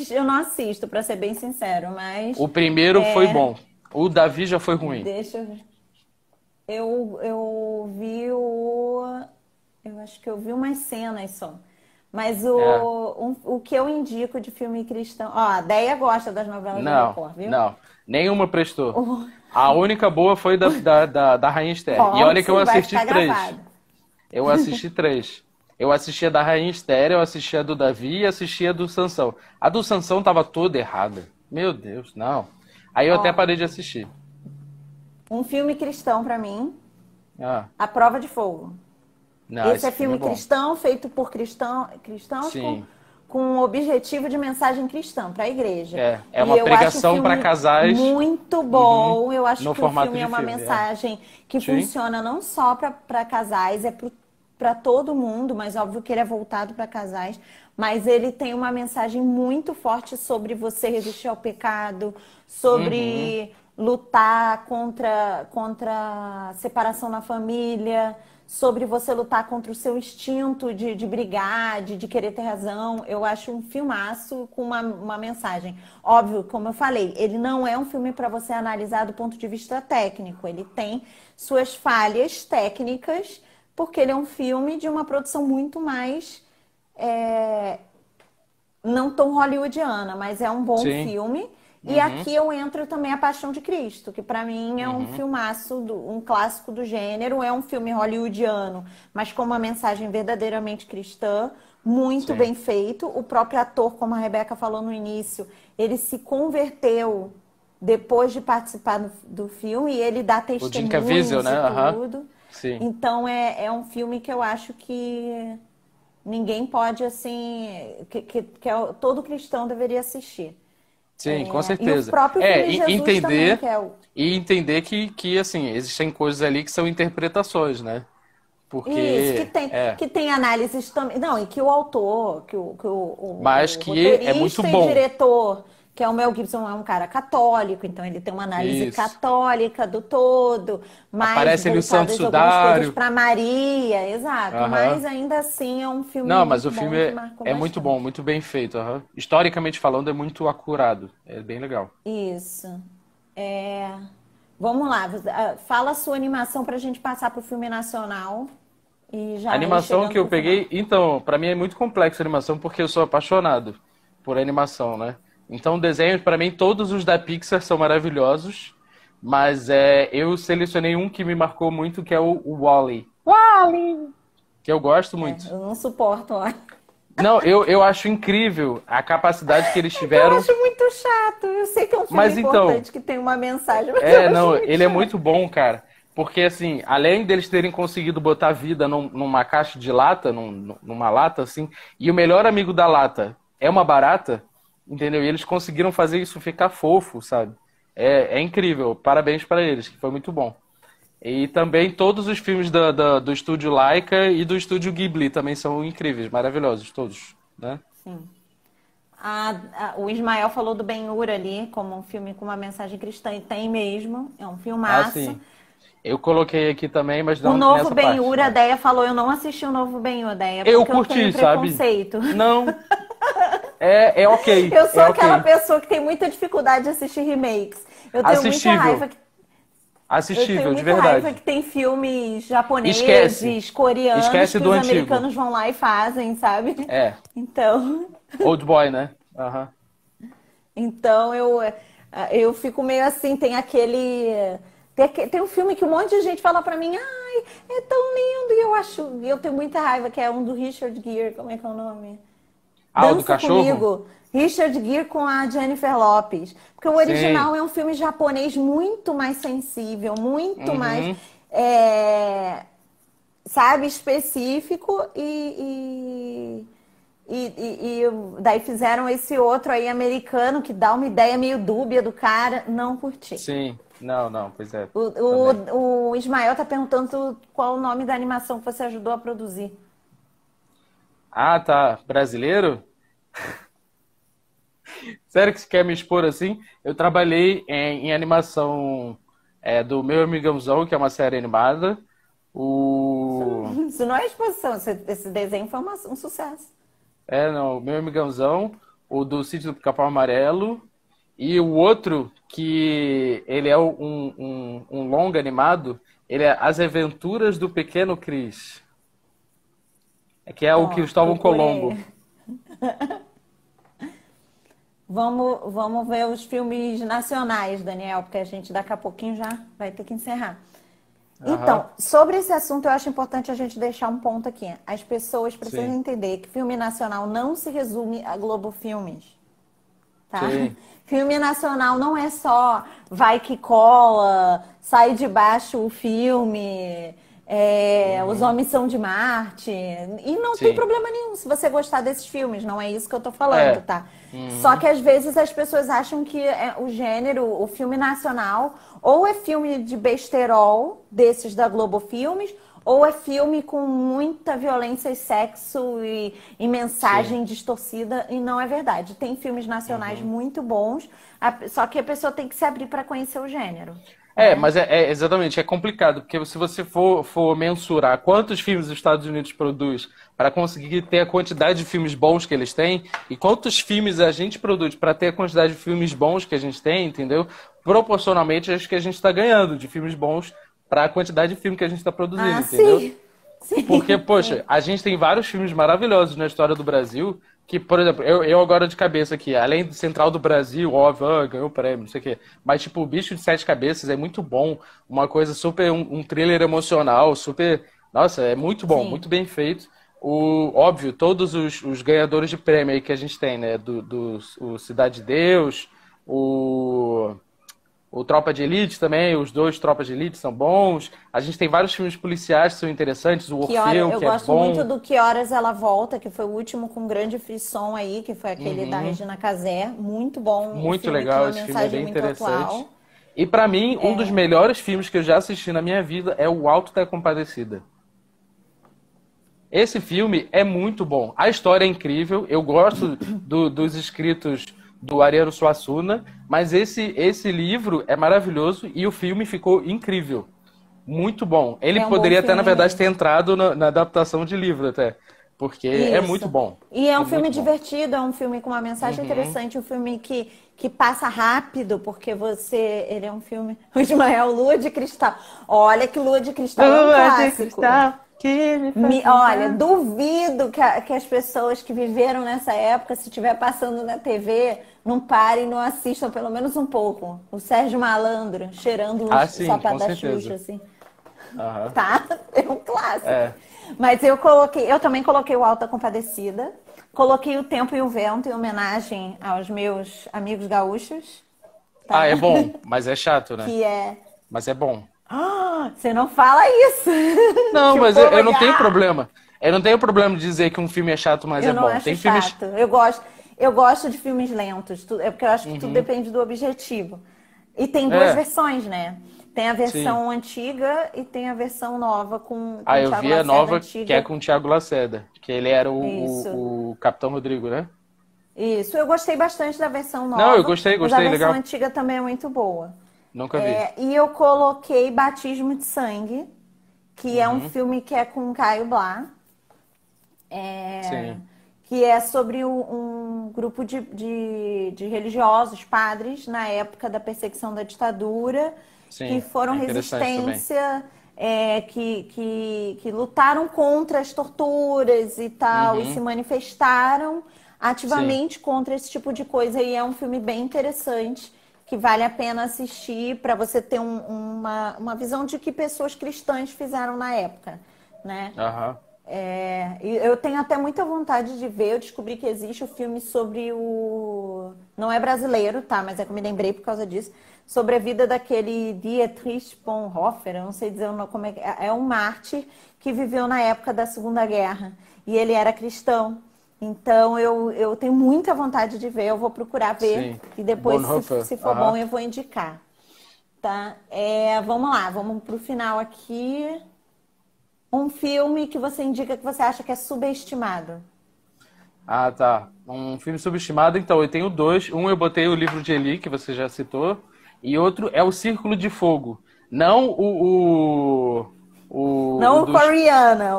Eu não assisto, para ser bem sincero, mas O primeiro foi bom. O Davi já foi ruim. deixa eu ver. Eu vi o. Eu acho que eu vi umas cenas só. Mas É. o que eu indico de filme cristão. Ó, a Deia gosta das novelas da Não, Record, viu? não. Nenhuma prestou. O- A única boa foi da Rainha Esther. E olha que eu Conte, vai assisti ficar três. gravado. Eu assisti três. Eu assistia da Rainha Esther, eu assistia do Davi e assistia do Sansão. A do Sansão tava toda errada. Meu Deus, não. Aí eu até Ó, parei de assistir. um filme cristão pra mim, Ah, A Prova de Fogo. não, Esse é esse filme é filme bom. cristão, feito por cristãos Sim. com um objetivo de mensagem cristã para a igreja. É E uma eu acho o pregação para filme casais, muito uhum, bom. Eu acho no que o formato filme é de uma filme. É. mensagem que Sim, funciona não só para casais, é para todo mundo, mas óbvio que ele é voltado para casais. Mas ele tem uma mensagem muito forte sobre você resistir ao pecado, uhum, sobre lutar contra a separação na família, sobre você lutar contra o seu instinto de brigar, de querer ter razão. Eu acho um filmaço com uma mensagem. Óbvio, como eu falei, ele não é um filme para você analisar do ponto de vista técnico. Ele tem suas falhas técnicas, porque ele é um filme de uma produção muito mais é, não tão hollywoodiana, mas é um bom sim, filme. E uhum, aqui eu entro também A Paixão de Cristo, que para mim é um uhum, filmaço, um clássico do gênero, é um filme hollywoodiano, mas com uma mensagem verdadeiramente cristã, muito sim. bem feito. O próprio ator, como a Rebeca falou no início, ele se converteu depois de participar do filme e ele dá O Jim Caviezel, testemunhos né? e Aham, tudo. sim. Então é um filme que eu acho que ninguém pode, assim, todo cristão deveria assistir. Sim, com E o certeza. próprio É, filme Jesus também, entender que é o. e entender que assim, existem coisas ali que são interpretações, né? Isso, Porque que tem análises também. Não, e que o autor, mas o que é muito roteirista e bom. diretor, que é o Mel Gibson, é um cara católico, então ele tem uma análise Isso. católica do todo, mais Aparece ali o Santo voltadas algumas coisas Sudário. para Maria, exato. Aham. Mas ainda assim é um filme Não, mas o muito filme bom que marcou é muito bom, bastante. muito bem feito. Aham. Historicamente falando, é muito acurado. É bem legal. Isso. É, vamos lá, fala a sua animação para a gente passar para o filme nacional e A já ir animação chegando que eu para o final. peguei, então, pra mim é muito complexo a animação porque eu sou apaixonado por animação, né? Então, desenhos, pra mim, todos os da Pixar são maravilhosos, mas eu selecionei um que me marcou muito, que é o Wall-E, que eu gosto muito. Eu não suporto, ó. Não, eu acho incrível a capacidade que eles Eu tiveram, acho muito chato. Eu sei que é um filme mas então, importante, que tem uma mensagem, mas eu acho não, muito ele é chato. muito bom, cara. Porque, assim, além deles terem conseguido botar vida numa caixa de lata, numa lata, assim, e o melhor amigo da lata é uma barata, entendeu? E eles conseguiram fazer isso ficar fofo, sabe? É incrível. Parabéns para eles, que foi muito bom. E também todos os filmes do estúdio Laika e do estúdio Ghibli também são incríveis, maravilhosos, todos, né? Sim. O Ismael falou do Ben-Hur ali, como um filme com uma mensagem cristã, e tem mesmo. É um Ah, filmaço. sim. Eu coloquei aqui também, mas O não novo nessa parte, Ben-Hur, a né? Deia falou, eu não assisti o novo Ben-Hur, Deia, Eu porque eu tenho curti, sabe? preconceito. Não, é ok, Eu sou é aquela ok. pessoa que tem muita dificuldade de assistir remakes. Eu tenho muita Assistível, raiva eu tenho assistível, de muita raiva verdade. que tem filmes Esquece, japoneses, coreanos, esquece que do os antigo. americanos vão lá e fazem, sabe? É, Então, Old Boy, né? Aham. então eu fico meio assim, tem aquele. Tem um filme que um monte de gente fala pra mim, ai, é tão lindo, eu tenho muita raiva, que é um do Richard Gere, como é que é o nome? Ah, o do Dança cachorro? Comigo, Richard Gere com a Jennifer Lopez. Porque o Sim. original é um filme japonês muito mais sensível, muito mais, Uhum. é, sabe, específico e daí fizeram esse outro aí americano que dá uma ideia meio dúbia do cara. Não curti. Sim. Não, não, pois é, O, também. o Ismael tá perguntando qual o nome da animação que você ajudou a produzir. Ah, tá. Brasileiro? Sério que você quer me expor assim? Eu trabalhei em animação do Meu Amigãozão, que é uma série animada. O. Isso não é exposição, esse desenho foi um sucesso. Não, o Meu Amigãozão, o do Sítio do Pica-Pau Amarelo. E o outro, que ele é um longa animado, ele é As Aventuras do Pequeno Chris. É que é o Ó, Cristóvão Colombo. procurei. Vamos ver os filmes nacionais, Daniel, porque a gente daqui a pouquinho já vai ter que encerrar. Aham, Então, sobre esse assunto, eu acho importante a gente deixar um ponto aqui. As pessoas precisam sim, entender que filme nacional não se resume a Globo Filmes, tá? sim. Filme nacional não é só vai que cola, sai de baixo o filme, Os Uhum, Homens São de Marte. E não tem sim. problema nenhum se você gostar desses filmes, não é isso que eu tô falando, É. tá? Só Uhum, que às vezes as pessoas acham que o gênero, o filme nacional, ou é filme de besterol, desses da Globo Filmes, ou é filme com muita violência e sexo e sim. mensagem distorcida, e não é verdade. Tem filmes nacionais Uhum. muito bons, só que a pessoa tem que se abrir para conhecer o gênero, É, né? mas exatamente, é complicado, porque se você for mensurar quantos filmes os Estados Unidos produz para conseguir ter a quantidade de filmes bons que eles têm, e quantos filmes a gente produz para ter a quantidade de filmes bons que a gente tem, entendeu? Proporcionalmente, acho que a gente está ganhando de filmes bons para a quantidade de filme que a gente está produzindo, Ah, entendeu? sim, Porque, sim, poxa, sim. a gente tem vários filmes maravilhosos na história do Brasil, que, por exemplo, eu agora de cabeça aqui, além do Central do Brasil, óbvio, ganhou o prêmio, não sei o quê, mas, tipo, o Bicho de Sete Cabeças é muito bom, uma coisa super, um thriller emocional, super, nossa, é muito bom, Sim. muito bem feito. Óbvio, todos os ganhadores de prêmio aí que a gente tem, né, o Cidade de Deus, o o Tropa de Elite também, os dois Tropas de Elite são bons. A gente tem vários filmes policiais que são interessantes. O Que hora, Orfeu, eu que é gosto muito bom. do Que Horas Ela Volta, que foi o último com grande frisson aí, que foi aquele da Uhum. Regina Casé. Muito bom, o Muito filme com legal, uma esse filme é mensagem bem muito interessante. atual. E pra mim, um dos melhores filmes que eu já assisti na minha vida é O Alto da Compadecida. Esse filme é muito bom. A história é incrível. Eu gosto dos escritos do Ariano Suassuna, mas esse livro é maravilhoso e o filme ficou incrível. Muito bom. Ele É um bom poderia até, na filme verdade, ter mesmo. entrado na adaptação de livro até. Porque é muito Isso. bom. E é É um filme muito bom. divertido, é um filme com uma mensagem Uhum. interessante, um filme que passa rápido, porque você. Ele é um filme. O Ismael, Lua de Cristal. Olha que Lua de Cristal é um Lua de clássico. cristal que me faz Olha, cantar. duvido que as pessoas que viveram nessa época, se estiver passando na TV, não parem, não assistam pelo menos um pouco. O Sérgio Malandro cheirando o Ah, sim, sapato com da Xuxa, certeza. assim, Aham. tá? É um clássico. É. Mas eu também coloquei o Alta Compadecida, coloquei o Tempo e o Vento em homenagem aos meus amigos gaúchos, Ah, tá? é bom, mas é chato, né? Que é. Mas é bom. Ah, você não fala isso! Não, Que o mas eu, povo eu aqui. não tenho Ah! problema. Eu não tenho problema de dizer que um filme é chato, mas é Eu não bom. acho Tem filmes. chato. Eu gosto de filmes lentos. É porque eu acho que tudo Uhum. depende do objetivo. E tem duas É, versões, né? Tem a sim. versão antiga e tem a versão nova com Ah, o eu Thiago vi a Lacerda nova que é antiga. com o Thiago Lacerda, que ele era Isso. o Capitão Rodrigo, né? Isso. Eu gostei bastante da versão Não, eu nova, gostei, mas a gostei, versão legal. antiga também é muito boa. Nunca vi. E eu coloquei Batismo de Sangue, que é um Uhum. filme que é com o Caio Blá. Sim, Que é sobre um grupo de religiosos, padres, na época da perseguição da ditadura, que sim. foram É interessante também. resistência, que lutaram contra as torturas e tal, e se Uhum. manifestaram Sim. ativamente contra esse tipo de coisa. E é um filme bem interessante, que vale a pena assistir para você ter uma visão de que pessoas cristãs fizeram na época, né? Aham. E eu tenho até muita vontade de ver. Eu descobri que existe o filme sobre o. Não é brasileiro, tá? Mas é que eu me lembrei por causa disso. Sobre a vida daquele Dietrich Bonhoeffer. Eu não sei dizer o nome, como é que é. É um mártir que viveu na época da Segunda Guerra. E ele era cristão. Então eu tenho muita vontade de ver. Eu vou procurar ver. Sim. E depois, Bonhoeffer. se for bom, Aham. eu vou indicar. Tá? Vamos lá, vamos pro final aqui. Um filme que você indica que você acha que é subestimado. Ah, tá. Um filme subestimado, então, eu tenho dois. Um eu botei o livro de Eli, que você já citou, e outro é o Círculo de Fogo. Não o Não o dos. Coreana,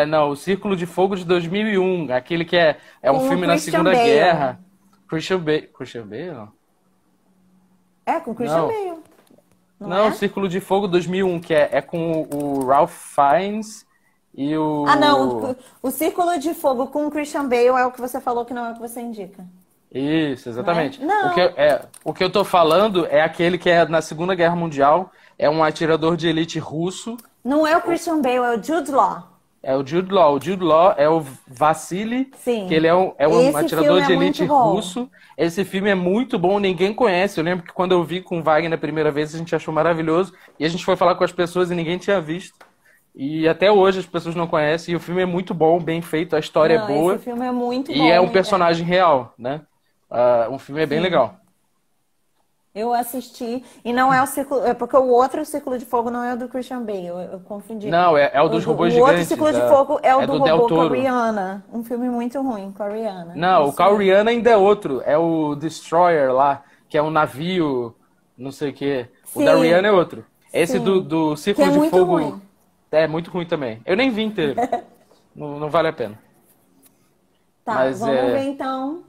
Não, o Círculo de Fogo de 2001, aquele que é um com o filme na Christian Segunda Bale. Guerra. Christian Bale. Christian Bale, não? É, com o Christian Não. Bale, não Não, é? Círculo de Fogo 2001, que é com o Ralph Fiennes E Ah, não, o. o Círculo de Fogo com o Christian Bale é o que você falou que não é o que você indica, Isso, né? exatamente. Não, O que eu tô falando é aquele que é na Segunda Guerra Mundial, é um atirador de elite russo. não é o Christian Bale, é o Jude Law. É o Jude Law. O Jude Law é o Vassili, que Sim, ele é um esse atirador filme é de muito elite bom. russo. Esse filme é muito bom, ninguém conhece. Eu lembro que quando eu vi com o Wagner a primeira vez, a gente achou maravilhoso. E a gente foi falar com as pessoas e ninguém tinha visto. E até hoje as pessoas não conhecem. E o filme é muito bom, bem feito, a história é Não, esse boa. filme é muito E é um bom. personagem real, né? Um filme é bem Sim, legal. eu assisti. E não é o Círculo. É porque o outro Círculo de Fogo não é o do Christian Bale, eu confundi. Não, é o dos robôs O outro gigantes. Círculo de Fogo é o É do do Del robô com a Toro. Rihanna. Um filme muito ruim com a Rihanna. Não, o Isso mesmo. Kauriana ainda é outro. É o Destroyer lá, que é um navio, não sei o quê. O da Rihanna é Sim, outro. Esse sim. do Que é Círculo de muito Fogo ruim. é muito ruim também. Eu nem vi inteiro. Não, não vale a pena. Tá, Mas vamos ver é. então.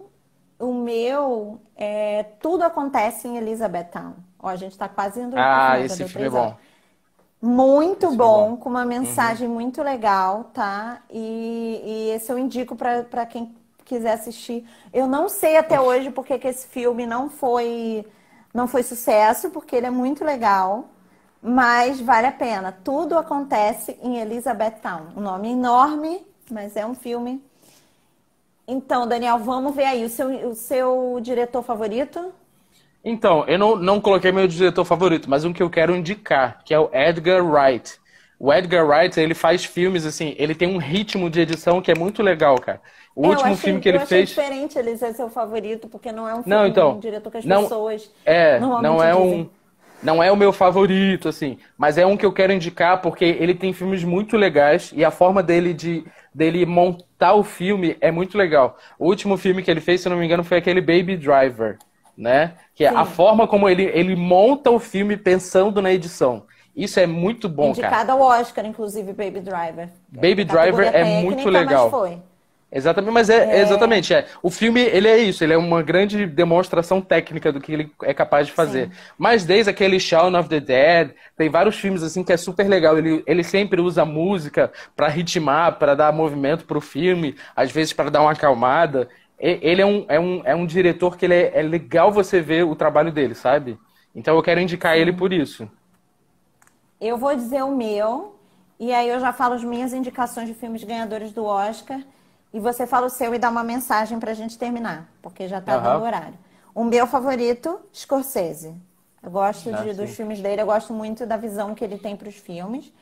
O meu é Tudo Acontece em Elizabethtown. Ó, a gente tá quase indo pro Ah, final, já esse deu filme é 3 horas. bom. Muito Esse filme é bom. bom, com uma Uhum. mensagem muito legal, tá? E esse eu indico para quem quiser assistir. Eu não sei até hoje porque que esse filme não foi sucesso, porque ele é muito legal, mas vale a pena. Tudo acontece em Elizabethtown. Um nome enorme, mas é um filme. Então, Daniel, vamos ver aí o seu diretor favorito? Então, eu não coloquei meu diretor favorito, mas um que eu quero indicar, que é o Edgar Wright. O Edgar Wright, ele faz filmes assim, ele tem um ritmo de edição que é muito legal, cara. O É, eu último filme achei, que ele eu achei fez. diferente ele ser seu favorito, porque não é Não, um então, diretor que as não pessoas não normalmente é dizem. não é o meu favorito assim, mas é um que eu quero indicar porque ele tem filmes muito legais e a forma dele montar o filme é muito legal. O último filme que ele fez, se eu não me engano, foi aquele Baby Driver, né? Que é a Sim, forma como ele monta o filme pensando na edição. Isso é muito bom, cara. indicado ao Oscar, inclusive, Baby Driver. Baby Driver Categoria é muito técnica, mas legal. foi. Exatamente, mas exatamente, é. O filme, ele é isso, ele é uma grande demonstração técnica do que ele é capaz de fazer. Sim. Mas desde aquele Shaun of the Dead, tem vários filmes assim que é super legal. Ele sempre usa música pra ritmar, pra dar movimento pro filme, às vezes pra dar uma acalmada. Ele é um diretor que é legal você ver o trabalho dele, sabe? Então eu quero indicar ele por Sim. isso. Eu vou dizer o meu, e aí eu já falo as minhas indicações de filmes ganhadores do Oscar, e você fala o seu e dá uma mensagem pra gente terminar, porque já tá dando Aham. horário. O meu favorito, Scorsese. Eu gosto Ah, dos sim. filmes dele, eu gosto muito da visão que ele tem para os filmes.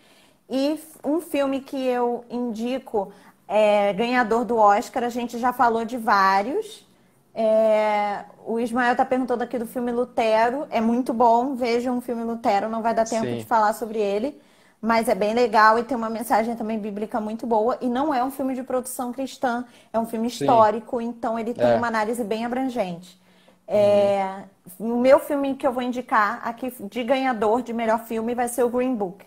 E um filme que eu indico, ganhador do Oscar, a gente já falou de vários. O Ismael está perguntando aqui do filme Lutero. É muito bom, veja um filme Lutero, não vai dar tempo de Sim, falar sobre ele, mas é bem legal e tem uma mensagem também bíblica muito boa. E não é um filme de produção cristã, é um filme sim. histórico, então ele tem uma É. análise bem abrangente. Uhum. O meu filme que eu vou indicar aqui de ganhador de melhor filme vai ser o Green Book,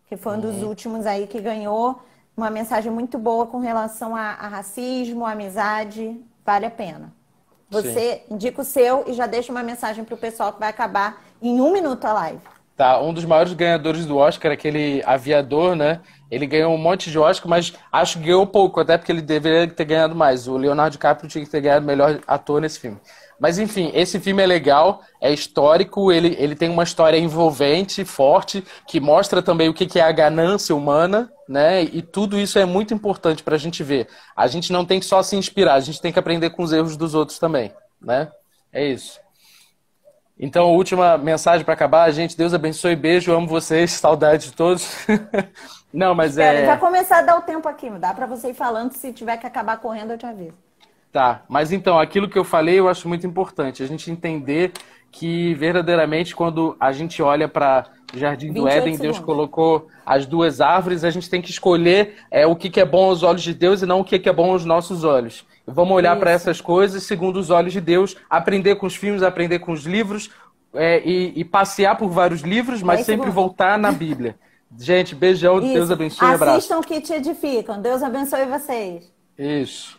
que foi um dos Uhum. últimos aí que ganhou uma mensagem muito boa com relação a racismo, amizade, vale a pena. Sim. Você indica o seu e já deixa uma mensagem para o pessoal que vai acabar em 1 minuto a live. Tá, um dos maiores ganhadores do Oscar, aquele aviador, né? Ele ganhou um monte de Oscar, mas acho que ganhou pouco, até porque ele deveria ter ganhado mais. O Leonardo DiCaprio tinha que ter ganhado melhor ator nesse filme. Mas enfim, esse filme é legal, é histórico, ele tem uma história envolvente, forte, que mostra também o que é a ganância humana, né? E tudo isso é muito importante pra gente ver. A gente não tem que só se inspirar, a gente tem que aprender com os erros dos outros também, né? É isso. Então, última mensagem para acabar, gente. Deus abençoe, beijo, amo vocês, saudade de todos. Não, mas Espera, vai começar a dar o tempo aqui, dá para você ir falando, se tiver que acabar correndo eu te aviso. tá. Mas então, aquilo que eu falei, eu acho muito importante. A gente entender que verdadeiramente, quando a gente olha para o Jardim do 28 Éden, Deus segundos. colocou as duas árvores, a gente tem que escolher o que é bom aos olhos de Deus e não o que é bom aos nossos olhos. Vamos olhar para Isso. essas coisas segundo os olhos de Deus, aprender com os filmes, aprender com os livros, e passear por vários livros, mas 10 sempre segundos. voltar na Bíblia. Gente, beijão, Deus Isso. abençoe e abraço. Assistam que te edificam. Deus abençoe vocês. Isso.